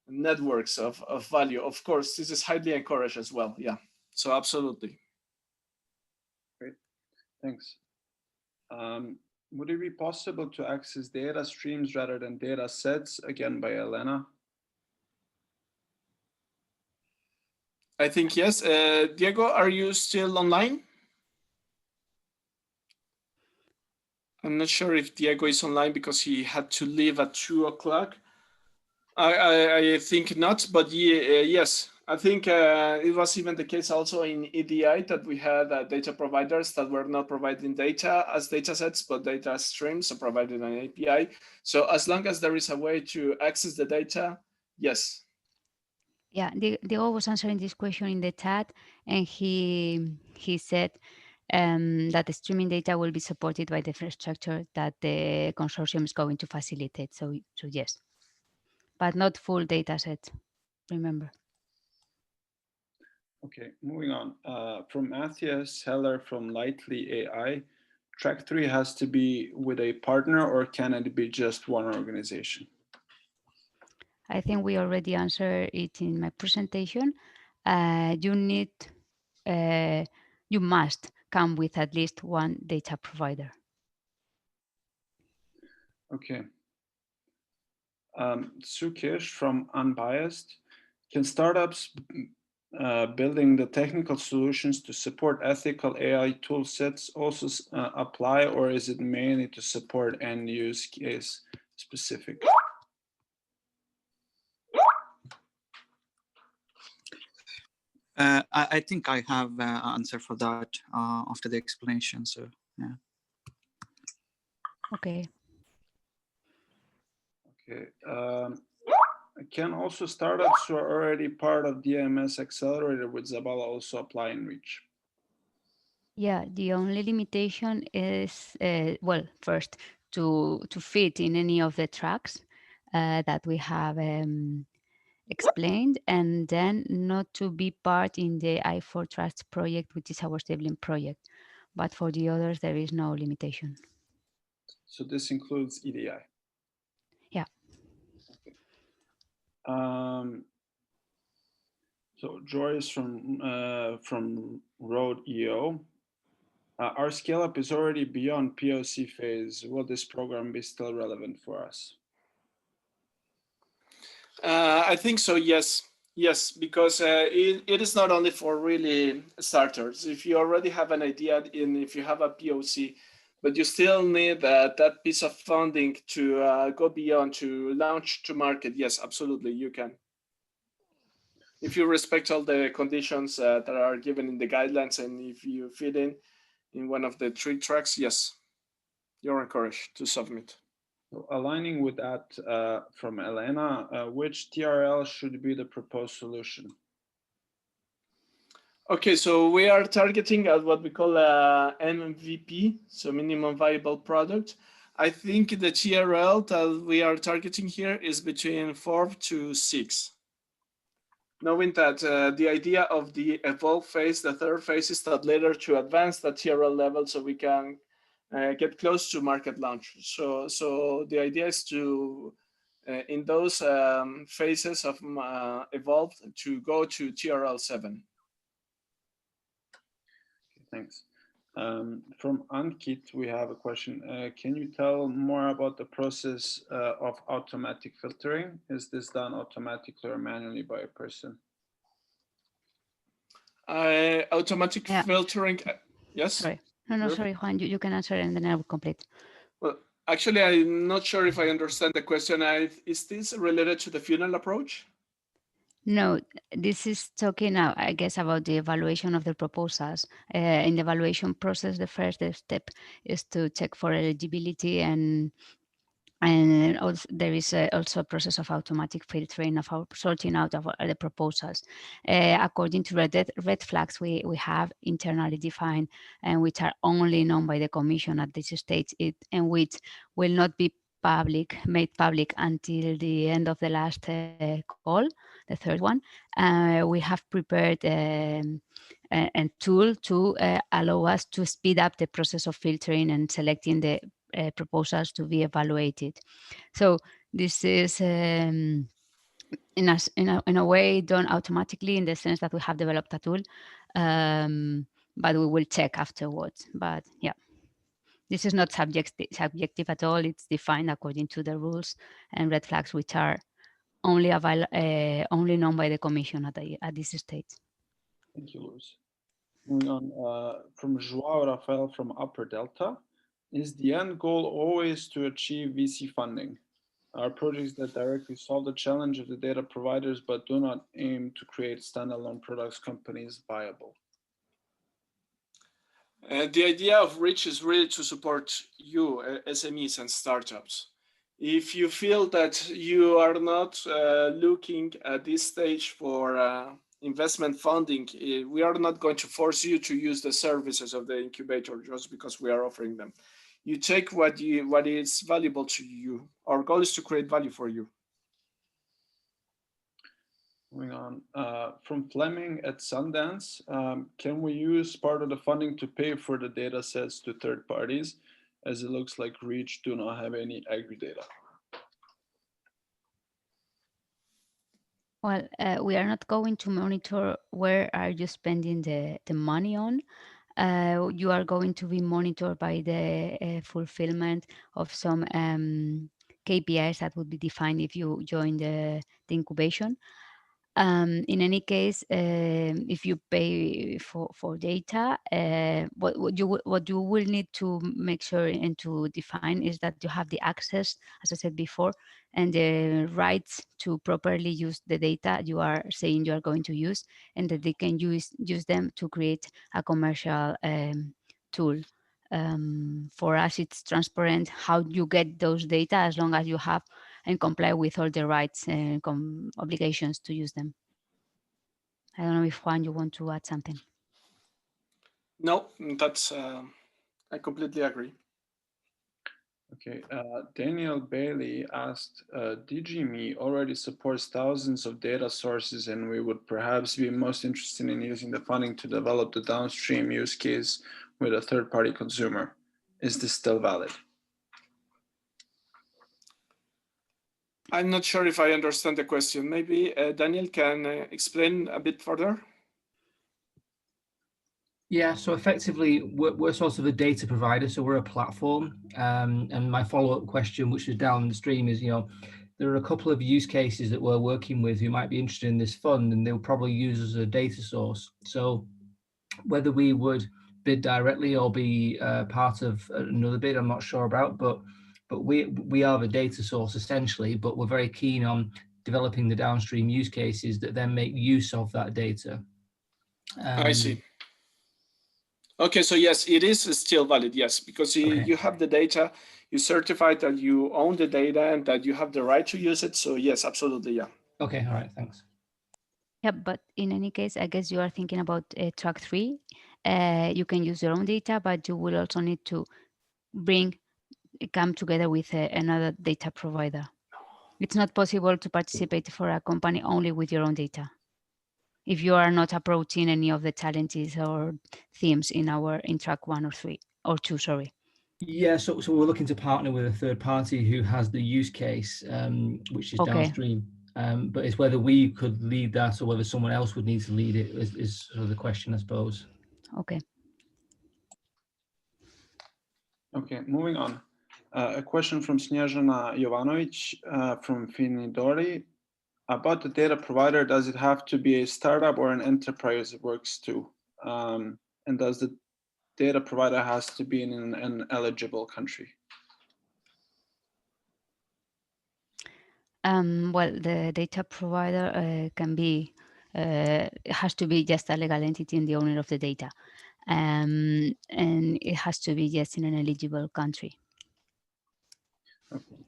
networks of value. Of course, this is highly encouraged as well. Yeah, so absolutely. Great, thanks. Would it be possible to access data streams rather than data sets? Again, by Elena. I think yes. Diego, are you still online? I'm not sure if Diego is online because he had to leave at 2 o'clock. I think not, but yes. I think it was even the case also in EDI that we had data providers that were not providing data as data sets, but data streams, so provided an API. So as long as there is a way to access the data, yes. Yeah, Diego was answering this question in the chat, and he said that the streaming data will be supported by the infrastructure that the consortium is going to facilitate. So yes, but not full data set, remember. Okay, moving on. From Matthias Heller from Lightly AI, track 3 has to be with a partner, or can it be just one organization? I think we already answered it in my presentation. You must come with at least one data provider. Okay. Sukesh from Unbiased. Can startups building the technical solutions to support ethical AI tool sets also apply, or is it mainly to support end use case specific? I think I have an answer for that after the explanation. So, yeah. Okay. Okay. Can also startups who are already part of DMS Accelerator with Zabala also apply in Reach? Yeah, the only limitation is, well, first, to fit in any of the tracks that we have explained, and then not to be part in the I4 Trust project, which is our sibling project. But for the others, there is no limitation. So this includes EDI. Yeah. Okay. So Joyce from Road EO. Our scale up is already beyond POC phase. Will this program be still relevant for us? I think so, yes. Yes, because it is not only for really starters. If you already have an idea and if you have a POC, but you still need that piece of funding to go beyond, to launch to market, yes, absolutely, you can. If you respect all the conditions that are given in the guidelines and if you fit in one of the 3 tracks, yes, you're encouraged to submit. So aligning with that from Elena, which TRL should be the proposed solution? Okay, so we are targeting at what we call a MVP, so minimum viable product. I think the TRL that we are targeting here is between 4 to 6. Knowing that the idea of the evolve phase, the third phase, is that later to advance the TRL level so we can get close to market launch. So the idea is to, in those phases of evolve, to go to TRL 7. Thanks. From Ankit, we have a question. Can you tell more about the process of automatic filtering? Is this done automatically or manually by a person? Automatic filtering, yes? Sorry. No, sorry, Juan, you can answer and then I will complete. Well, actually, I'm not sure if I understand the question. Is this related to the funnel approach? No, this is talking, I guess, about the evaluation of the proposals. In the evaluation process, the first step is to check for eligibility, and also, there is also a process of automatic filtering of sorting out of the proposals according to red flags we have internally defined and which are only known by the Commission at this stage, and which will not be made public until the end of the last call, the third one. We have prepared a tool to allow us to speed up the process of filtering and selecting the proposals to be evaluated. So this is in a way done automatically in the sense that we have developed a tool, but we will check afterwards. But yeah. This is not subjective at all. It's defined according to the rules and red flags, which are only only known by the Commission at this stage. Thank you, Luis. Moving on, from Joao Rafael from Upper Delta, is the end goal always to achieve VC funding? Are projects that directly solve the challenge of the data providers but do not aim to create standalone products companies viable? The idea of Reach is really to support you, SMEs and startups. If you feel that you are not looking at this stage for investment funding, we are not going to force you to use the services of the incubator just because we are offering them. You take what is valuable to you. Our goal is to create value for you. Moving on, from Fleming at Sundance, can we use part of the funding to pay for the data sets to third parties, as it looks like Reach do not have any agri-data? Well, we are not going to monitor where are you spending the money on. You are going to be monitored by the fulfillment of some KPIs that would be defined if you join the incubation. In any case, if you pay for data, what you will need to make sure and to define is that you have the access, as I said before, and the rights to properly use the data you are saying you are going to use, and that they can use them to create a commercial tool. For us, it's transparent how you get those data as long as you have and comply with all the rights and obligations to use them. I don't know if Juan, you want to add something. No, that's I completely agree. Okay, Daniel Bailey asked, DGME already supports thousands of data sources, and we would perhaps be most interested in using the funding to develop the downstream use case with a third-party consumer. Is this still valid? I'm not sure if I understand the question. Maybe Daniel can explain a bit further. Yeah, so effectively, we're sort of a data provider, so we're a platform. And my follow-up question, which is down the stream, is, there are a couple of use cases that we're working with who might be interested in this fund, and they'll probably use us as a data source. So whether we would bid directly or be part of another bid, I'm not sure about, but we are the data source essentially, but we're very keen on developing the downstream use cases that then make use of that data. I see. Okay, so yes, it is still valid, yes, because you have the data, you certify that you own the data and that you have the right to use it. So yes, absolutely, yeah. Okay, all right, thanks. Yeah, but in any case, I guess you are thinking about track 3. You can use your own data, but you will also need to come together with another data provider. It's not possible to participate for a company only with your own data if you are not approaching any of the challenges or themes in track 1 or 3 or 2, sorry. Yeah, so we're looking to partner with a third party who has the use case, which is downstream. But it's whether we could lead that or whether someone else would need to lead it is sort of the question, I suppose. Okay. Okay, moving on. A question from Snježana Jovanovic from Finidori. About the data provider, does it have to be a startup or an enterprise it works to? And does the data provider has to be in an eligible country? Well, the data provider can be, has to be just a legal entity and the owner of the data. And it has to be just in an eligible country. Okay.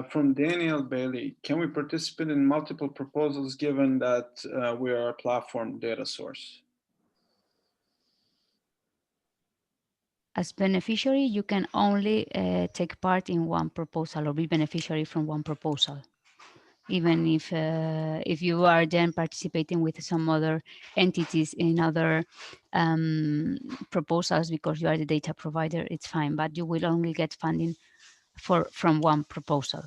From Daniel Bailey, can we participate in multiple proposals given that we are a platform data source? As beneficiary, you can only take part in one proposal or be beneficiary from one proposal. Even if you are then participating with some other entities in other proposals because you are the data provider, it's fine, but you will only get funding from one proposal.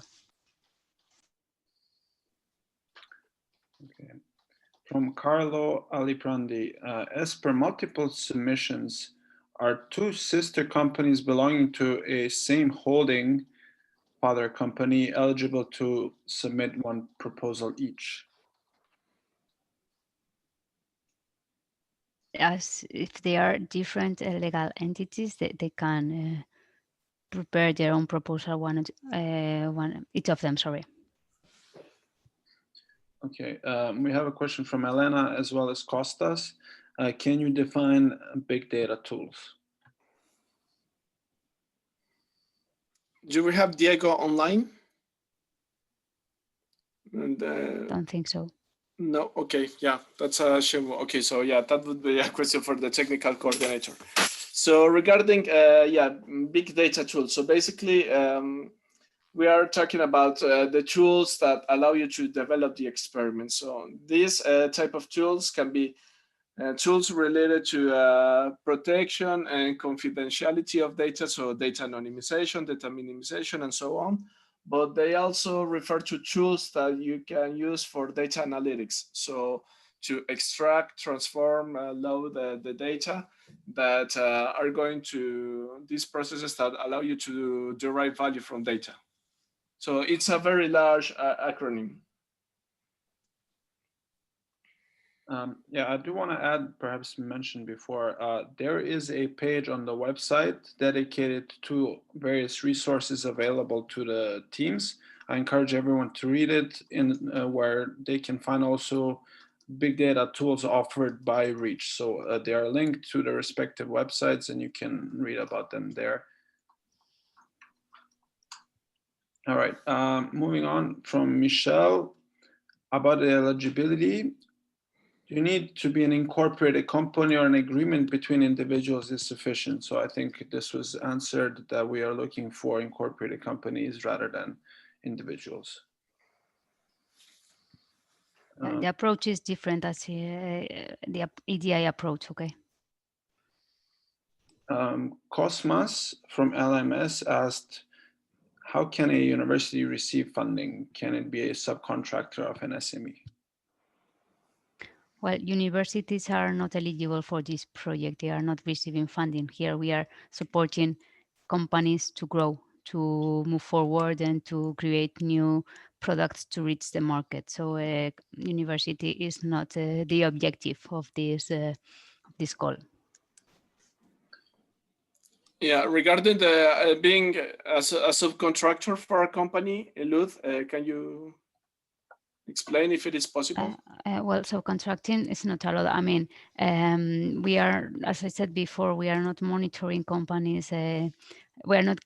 Okay. From Carlo Aliprandi, as per multiple submissions, are two sister companies belonging to a same holding father company eligible to submit one proposal each? As if they are different legal entities, they can prepare their own proposal, each of them, sorry. Okay, we have a question from Elena as well as Costas. Can you define big data tools? Do we have Diego online? And, don't think so. No, okay, yeah, that's a shame. Okay, so yeah, that would be a question for the technical coordinator. So regarding, big data tools. So basically, we are talking about the tools that allow you to develop the experiment. So these type of tools can be tools related to protection and confidentiality of data, so data anonymization, data minimization, and so on. But they also refer to tools that you can use for data analytics. So to extract, transform, load the data that are going to these processes that allow you to derive value from data. So it's a very large acronym. Yeah, I do want to add, perhaps mentioned before, there is a page on the website dedicated to various resources available to the teams. I encourage everyone to read it, in where they can find also big data tools offered by Reach. So they are linked to the respective websites and you can read about them there. All right, moving on from Michelle about the eligibility. You need to be an incorporated company or an agreement between individuals is sufficient. So I think this was answered that we are looking for incorporated companies rather than individuals. The approach is different as the EDI approach, okay? Cosmas from LMS asked, how can a university receive funding? Can it be a subcontractor of an SME? Well, universities are not eligible for this project. They are not receiving funding. Here we are supporting companies to grow, to move forward and to create new products to reach the market. So university is not the objective of this call. Yeah, regarding the being a subcontractor for a company, Luz, can you explain if it is possible? Well, so contracting is not allowed. I mean, we are, as I said before, we are not monitoring companies. We are not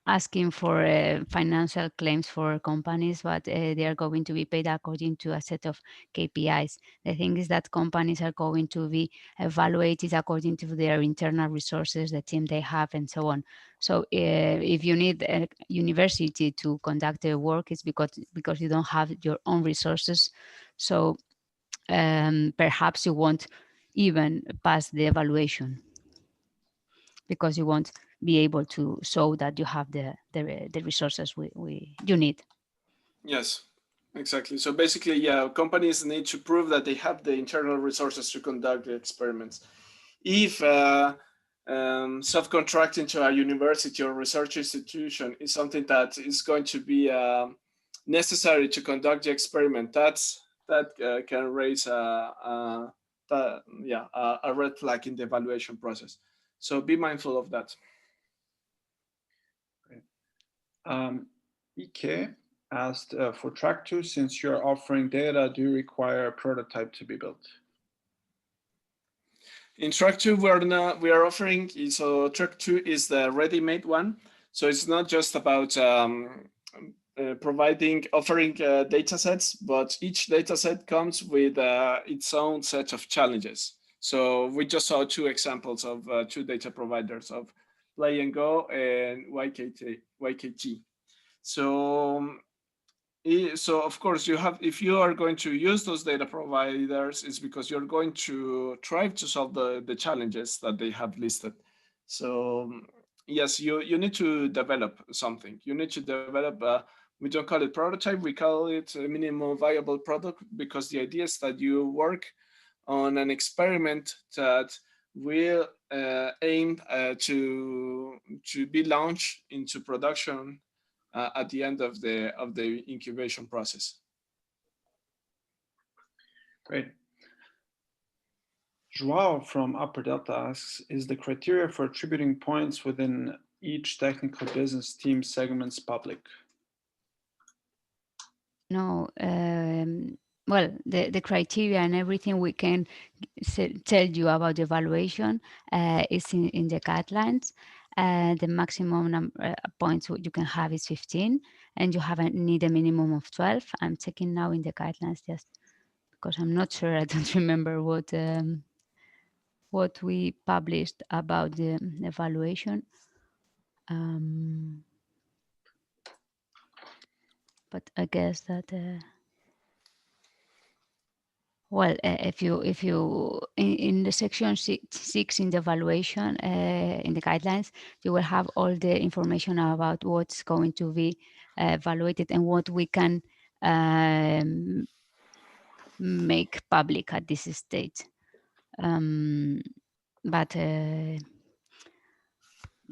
asking for financial claims for companies, but they are going to be paid according to a set of KPIs. The thing is that companies are going to be evaluated according to their internal resources, the team they have, and so on. So if you need a university to conduct the work, it's because you don't have your own resources. So perhaps you won't even pass the evaluation because you won't be able to show that you have the resources you need. Yes, exactly. So basically, yeah, companies need to prove that they have the internal resources to conduct the experiments. If subcontracting to a university or research institution is something that is going to be necessary to conduct the experiment, that can raise a red flag in the evaluation process. So be mindful of that. Ike asked, for track 2, since you're offering data, do you require a prototype to be built? In track 2, we are offering, so track 2 is the ready-made one. So it's not just about offering data sets, but each data set comes with its own set of challenges. So we just saw 2 examples of 2 data providers of Play and Go and YKT. So of course you have, if you are going to use those data providers, it's because you're going to try to solve the challenges that they have listed. So yes, you need to develop something. You need to develop we don't call it prototype, we call it a minimum viable product, because the idea is that you work on an experiment that will aim to be launched into production at the end of the incubation process. Great. Joao from Upper Delta asks, is the criteria for attributing points within each technical business team segments public? No, well, the criteria and everything we can tell you about the evaluation is in the guidelines. The maximum points you can have is 15, and you need a minimum of 12. I'm checking now in the guidelines just because I'm not sure. I don't remember what we published about the evaluation. But I guess that. Well, if you in the section 6 in the evaluation in the guidelines, you will have all the information about what's going to be evaluated and what we can make public at this stage. But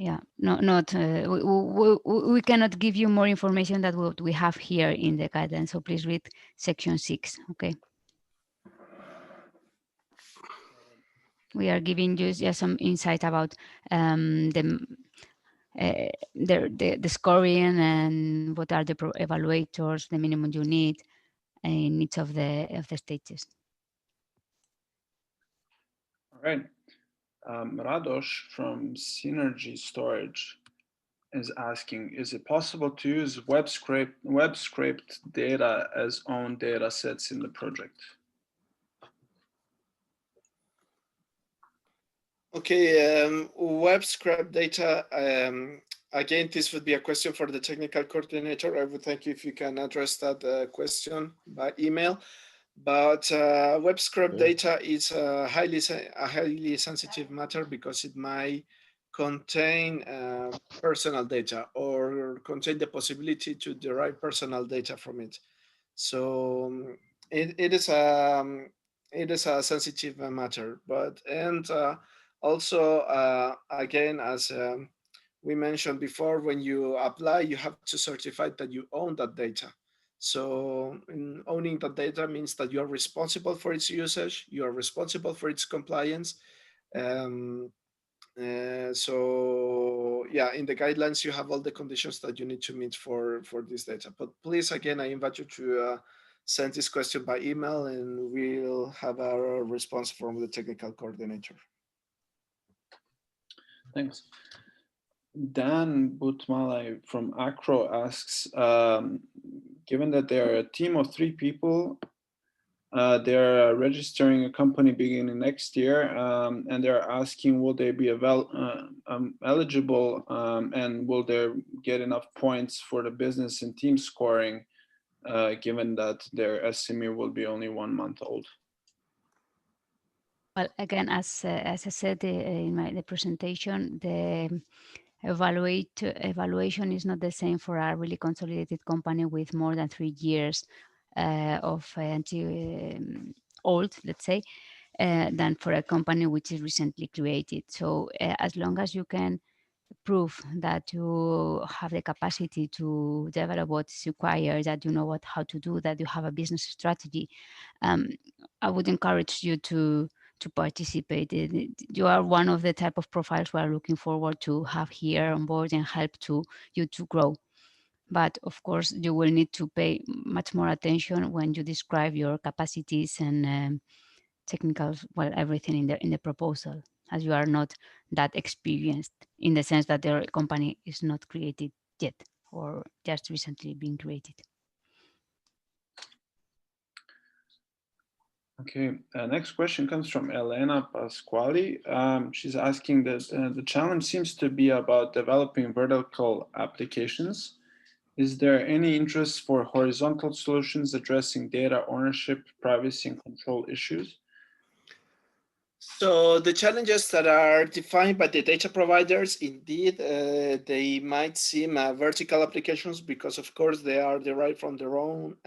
Yeah, not we cannot give you more information than what we have here in the guidelines. So please read section 6. Okay. We are giving you just some insight about the scoring and what are the evaluators, the minimum you need in each of the stages. All right. Radosh from Synergy Storage is asking, is it possible to use web scraped data as own data sets in the project? Okay, web scrap data. Again, this would be a question for the technical coordinator. I would thank you if you can address that question by email. But web scrap data is a highly sensitive matter because it might contain personal data or contain the possibility to derive personal data from it. So it is a sensitive matter. But also again, as we mentioned before, when you apply, you have to certify that you own that data. So owning that data means that you are responsible for its usage, you are responsible for its compliance. So yeah, in the guidelines, you have all the conditions that you need to meet for this data. But please, again, I invite you to send this question by email and we'll have a response from the technical coordinator. Thanks. Dan Butmalai from Acro asks, given that they are a team of 3 people, they're registering a company beginning next year, and they're asking, will they be eligible and will they get enough points for the business and team scoring, given that their SME will be only 1 month old? Well, again, as I said in the presentation, the evaluation is not the same for a really consolidated company with more than 3 years of old, let's say, than for a company which is recently created. So as long as you can prove that you have the capacity to develop what is required, that you know how to do, that you have a business strategy, I would encourage you to participate. You are one of the type of profiles we are looking forward to have here on board and help you to grow. But of course, you will need to pay much more attention when you describe your capacities and technical, well, everything in the proposal, as you are not that experienced in the sense that their company is not created yet or just recently being created. Okay, next question comes from Elena Pasquali. She's asking that the challenge seems to be about developing vertical applications. Is there any interest for horizontal solutions addressing data ownership, privacy, and control issues? So the challenges that are defined by the data providers, indeed, they might seem vertical applications because, of course, they are derived from their own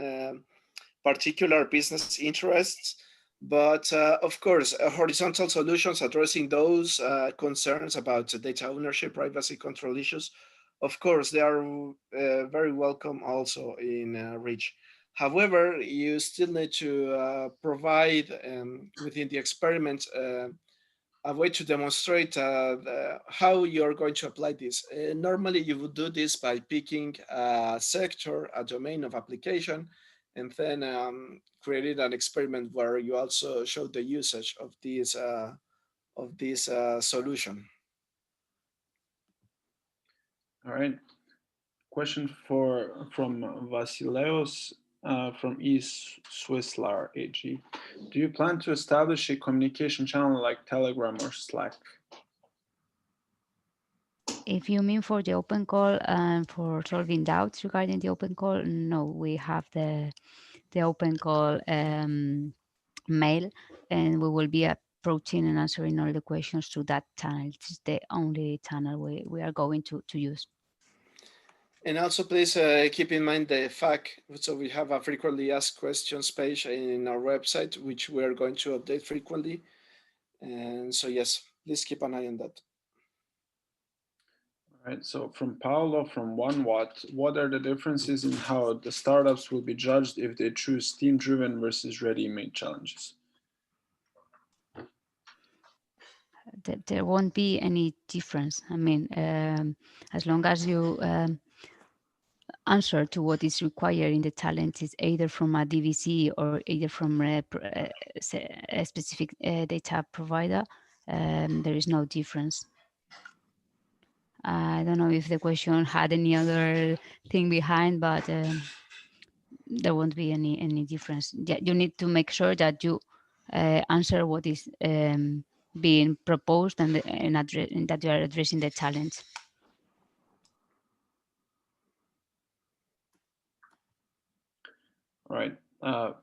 particular business interests. But of course, horizontal solutions addressing those concerns about data ownership, privacy, control issues, of course, they are very welcome also in REACH. However, you still need to provide within the experiment a way to demonstrate how you're going to apply this. Normally, you would do this by picking a sector, a domain of application, and then created an experiment where you also show the usage of this solution. All right. Question from Vasileos from East Swisslar AG. Do you plan to establish a communication channel like Telegram or Slack? If you mean for the open call and for solving doubts regarding the open call, no, we have the open call mail, and we will be approaching and answering all the questions through that channel. It's the only channel we are going to use. And also, please keep in mind the FAQ. So we have a frequently asked questions page in our website, which we are going to update frequently. And so, yes, please keep an eye on that. All right, so from Paolo from 1Watt, what are the differences in how the startups will be judged if they choose team-driven versus ready-made challenges? There won't be any difference. I mean, as long as you answer to what is required in the challenge is either from a DVC or either from a specific data provider, there is no difference. I don't know if the question had any other thing behind, but there won't be any difference. You need to make sure that you answer what is being proposed and that you are addressing the challenge. All right,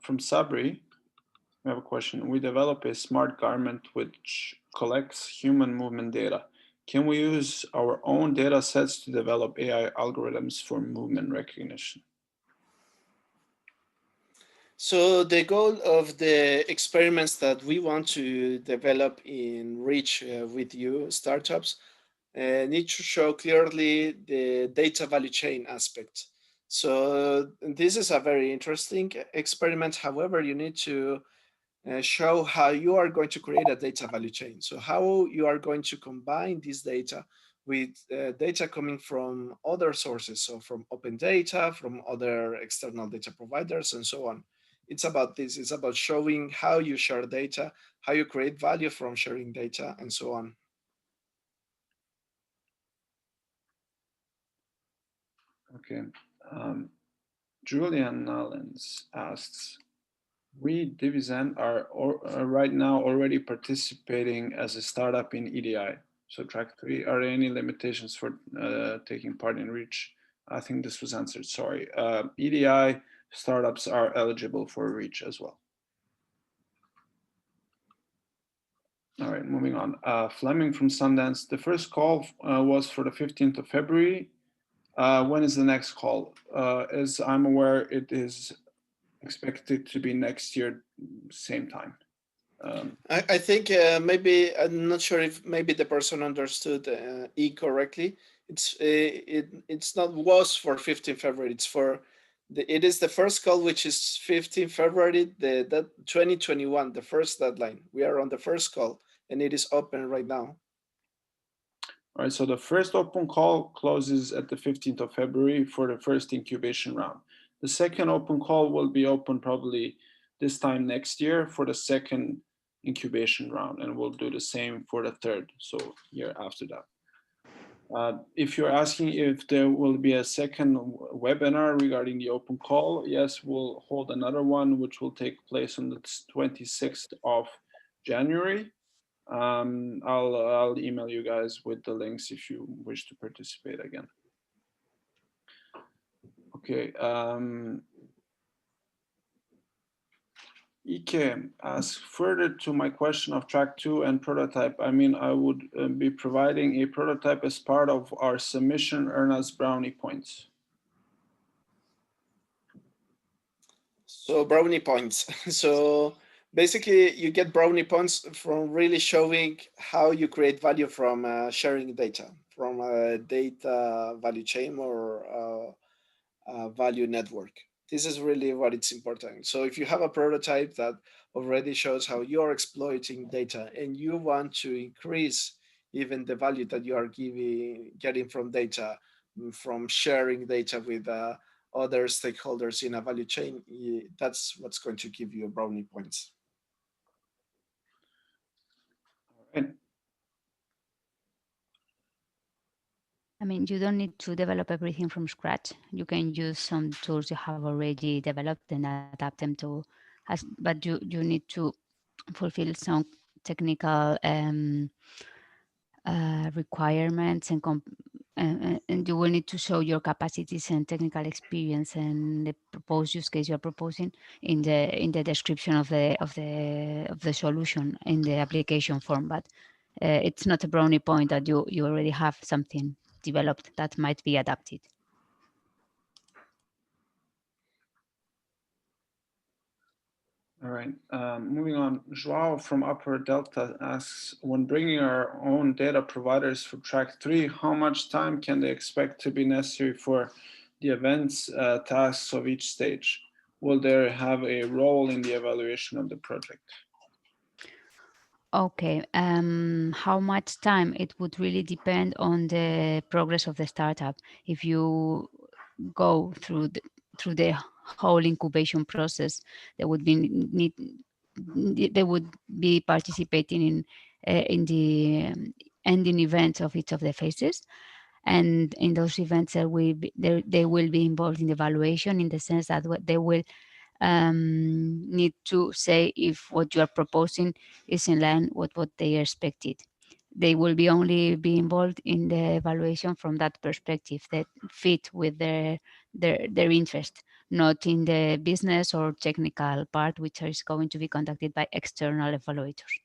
from Sabri, we have a question. We develop a smart garment which collects human movement data. Can we use our own data sets to develop AI algorithms for movement recognition? So the goal of the experiments that we want to develop in Reach with you startups need to show clearly the data value chain aspect. So this is a very interesting experiment. However, you need to show how you are going to create a data value chain. So how you are going to combine this data with data coming from other sources. So from open data, from other external data providers, and so on. It's about this. It's about showing how you share data, how you create value from sharing data, and so on. Okay. Julian Nallens asks, we, Divizen, are right now already participating as a startup in EDI. So track 3, are there any limitations for taking part in Reach? I think this was answered, sorry. EDI startups are eligible for Reach as well. All right, moving on. Fleming from Sundance, the first call was for the 15th of February. When is the next call? As I'm aware, it is expected to be next year, same time. I think maybe, I'm not sure if maybe the person understood E correctly. It's not was for 15 February. It's for it is the first call, which is 15 February, that 2021, the first deadline. We are on the first call, and it is open right now. All right, so the first open call closes at the 15th of February for the first incubation round. The second open call will be open probably this time next year for the second incubation round, and we'll do the same for the third, so year after that. If you're asking if there will be a second webinar regarding the open call, yes, we'll hold another one, which will take place on the 26th of January. I'll email you guys with the links if you wish to participate again. Okay. Ike asks, further to my question of track 2 and prototype, I mean, I would be providing a prototype as part of our submission, earn us brownie points. So brownie points. So basically, you get brownie points from really showing how you create value from sharing data, from a data value chain or a value network. This is really what it's important. So if you have a prototype that already shows how you're exploiting data and you want to increase even the value that you are getting from data, from sharing data with other stakeholders in a value chain, that's what's going to give you brownie points. All right. I mean, you don't need to develop everything from scratch. You can use some tools you have already developed and adapt them to, but you need to fulfill some technical requirements and you will need to show your capacities and technical experience and the proposed use case you are proposing in the description of the solution in the application form. But it's not a brownie point that you already have something developed that might be adapted. All right, moving on. Joao from Upper Delta asks, when bringing our own data providers for track 3, how much time can they expect to be necessary for the events, tasks of each stage? Will they have a role in the evaluation of the project? Okay, how much time? It would really depend on the progress of the startup. If you go through the whole incubation process, they would be participating in the ending events of each of the phases, and in those events they will be involved in the evaluation, in the sense that they will need to say if what you are proposing is in line with what they expected. They will only be involved in the evaluation from that perspective, that fit with their interest, not in the business or technical part, which is going to be conducted by external evaluators.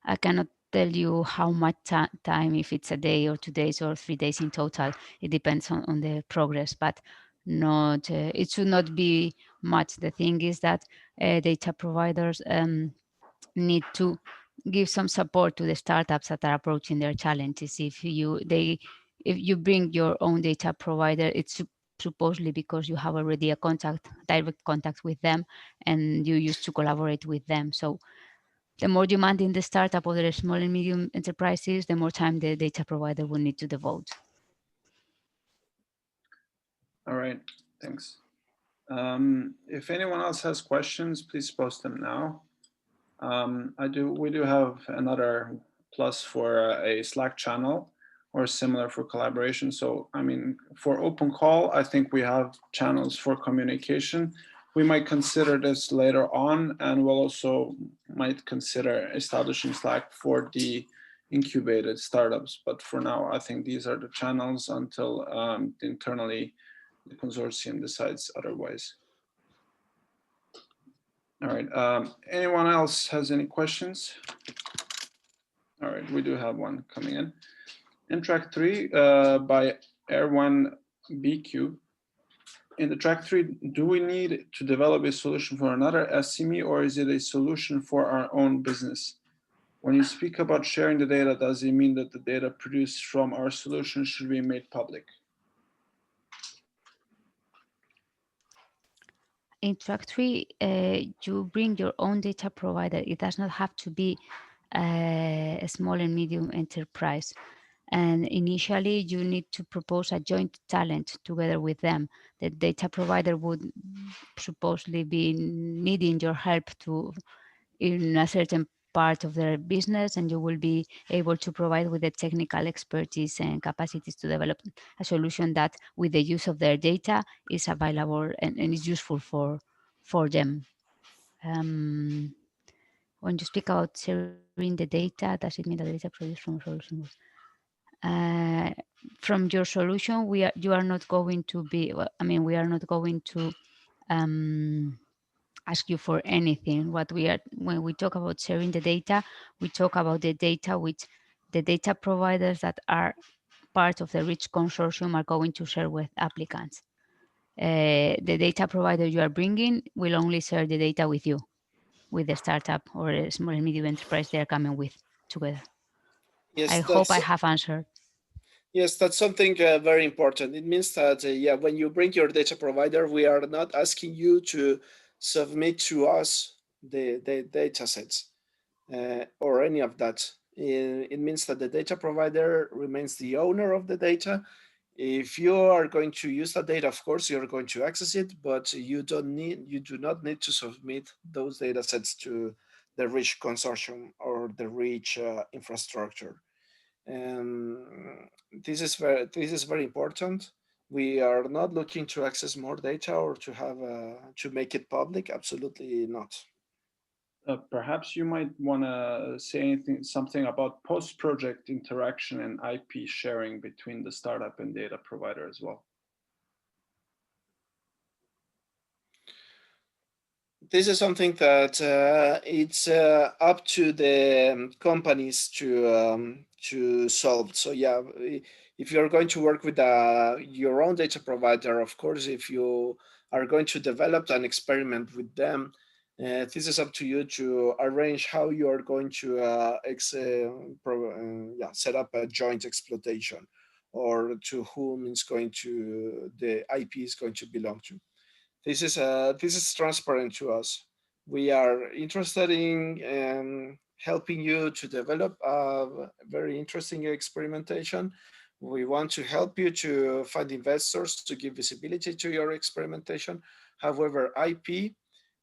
I cannot tell you how much time, if it's a day or 2 days or 3 days in total. It depends on the progress, but not. It should not be much. The thing is that data providers need to give some support to the startups that are approaching their challenges. If you bring your own data provider, it's supposedly because you have already a direct contact with them, and you used to collaborate with them. So the more demanding the startup or the small and medium enterprises, the more time the data provider will need to devote. All right, thanks. If anyone else has questions, please post them now. We do have another plus for a Slack channel, or similar for collaboration. So, I mean, for open call, I think we have channels for communication. We might consider this later on, and we'll also might consider establishing Slack for the incubated startups. But for now, I think these are the channels until internally the consortium decides otherwise. All right, anyone else has any questions? All right, we do have one coming in. In track 3 by Erwan BQ. In the track 3, do we need to develop a solution for another SME, or is it a solution for our own business? When you speak about sharing the data, does it mean that the data produced from our solution should be made public? In track 3, you bring your own data provider. It does not have to be a small and medium enterprise. And initially, you need to propose a joint talent together with them. The data provider would supposedly be needing your help in a certain part of their business, and you will be able to provide with the technical expertise and capacities to develop a solution that, with the use of their data, is available and is useful for them. When you speak about sharing the data, does it mean that the data produced from a solution was from your solution? You are not going to be. We are not going to ask you for anything. When we talk about sharing the data, we talk about the data which the data providers that are part of the REACH consortium are going to share with applicants. The data provider you are bringing will only share the data with you, with the startup or a small and medium enterprise they are coming with together. Yes, I hope I have answered. Yes, that's something very important. It means that, when you bring your data provider, we are not asking you to submit to us the data sets or any of that. It means that the data provider remains the owner of the data. If you are going to use that data, of course, you're going to access it, but you do not need to submit those data sets to the REACH consortium or the REACH infrastructure. This is very important. We are not looking to access more data or to have to make it public. Absolutely not. Perhaps you might want to say something about post-project interaction and IP sharing between the startup and data provider as well. This is something that it's up to the companies to solve. So if you're going to work with your own data provider, of course, if you are going to develop an experiment with them, this is up to you to arrange how you are going to set up a joint exploitation, or to whom is going to the IP is going to belong to. This is transparent to us. We are interested in helping you to develop a very interesting experimentation. We want to help you to find investors to give visibility to your experimentation. However, IP,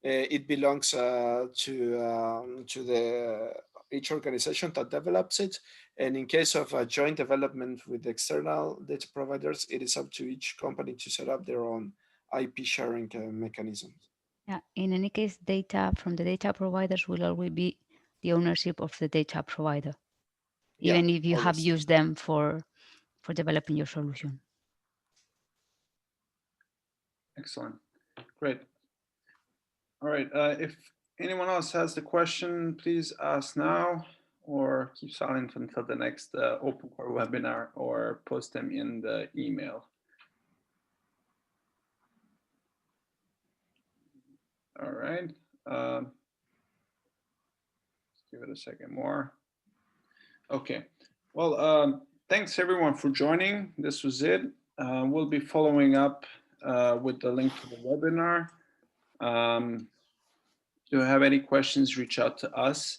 it belongs to the each organization that develops it. And in case of a joint development with external data providers, it is up to each company to set up their own IP sharing mechanisms. Yeah, in any case, data from the data providers will always be the ownership of the data provider, even if you have always. used them for developing your solution. Excellent. Great. All right. If anyone else has the question, please ask now or keep silent until the next Open Core webinar, or post them in the email. All right. Let's give it a second more. Okay. Well, thanks everyone for joining. This was it. We'll be following up with the link to the webinar. If you have any questions, reach out to us.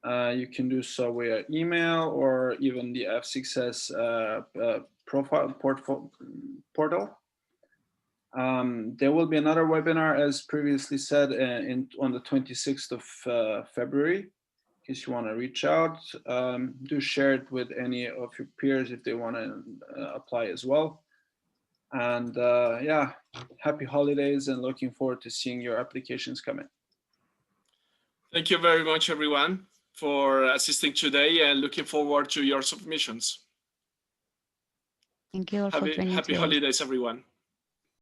You can do so via email or even the F6S profile portal. There will be another webinar, as previously said, on the 26th of February. In case you want to reach out, do share it with any of your peers if they want to apply as well. And yeah, happy holidays, and looking forward to seeing your applications come in. Thank you very much, everyone, for assisting today, and looking forward to your submissions. Thank you all for joining Happy today. holidays, everyone.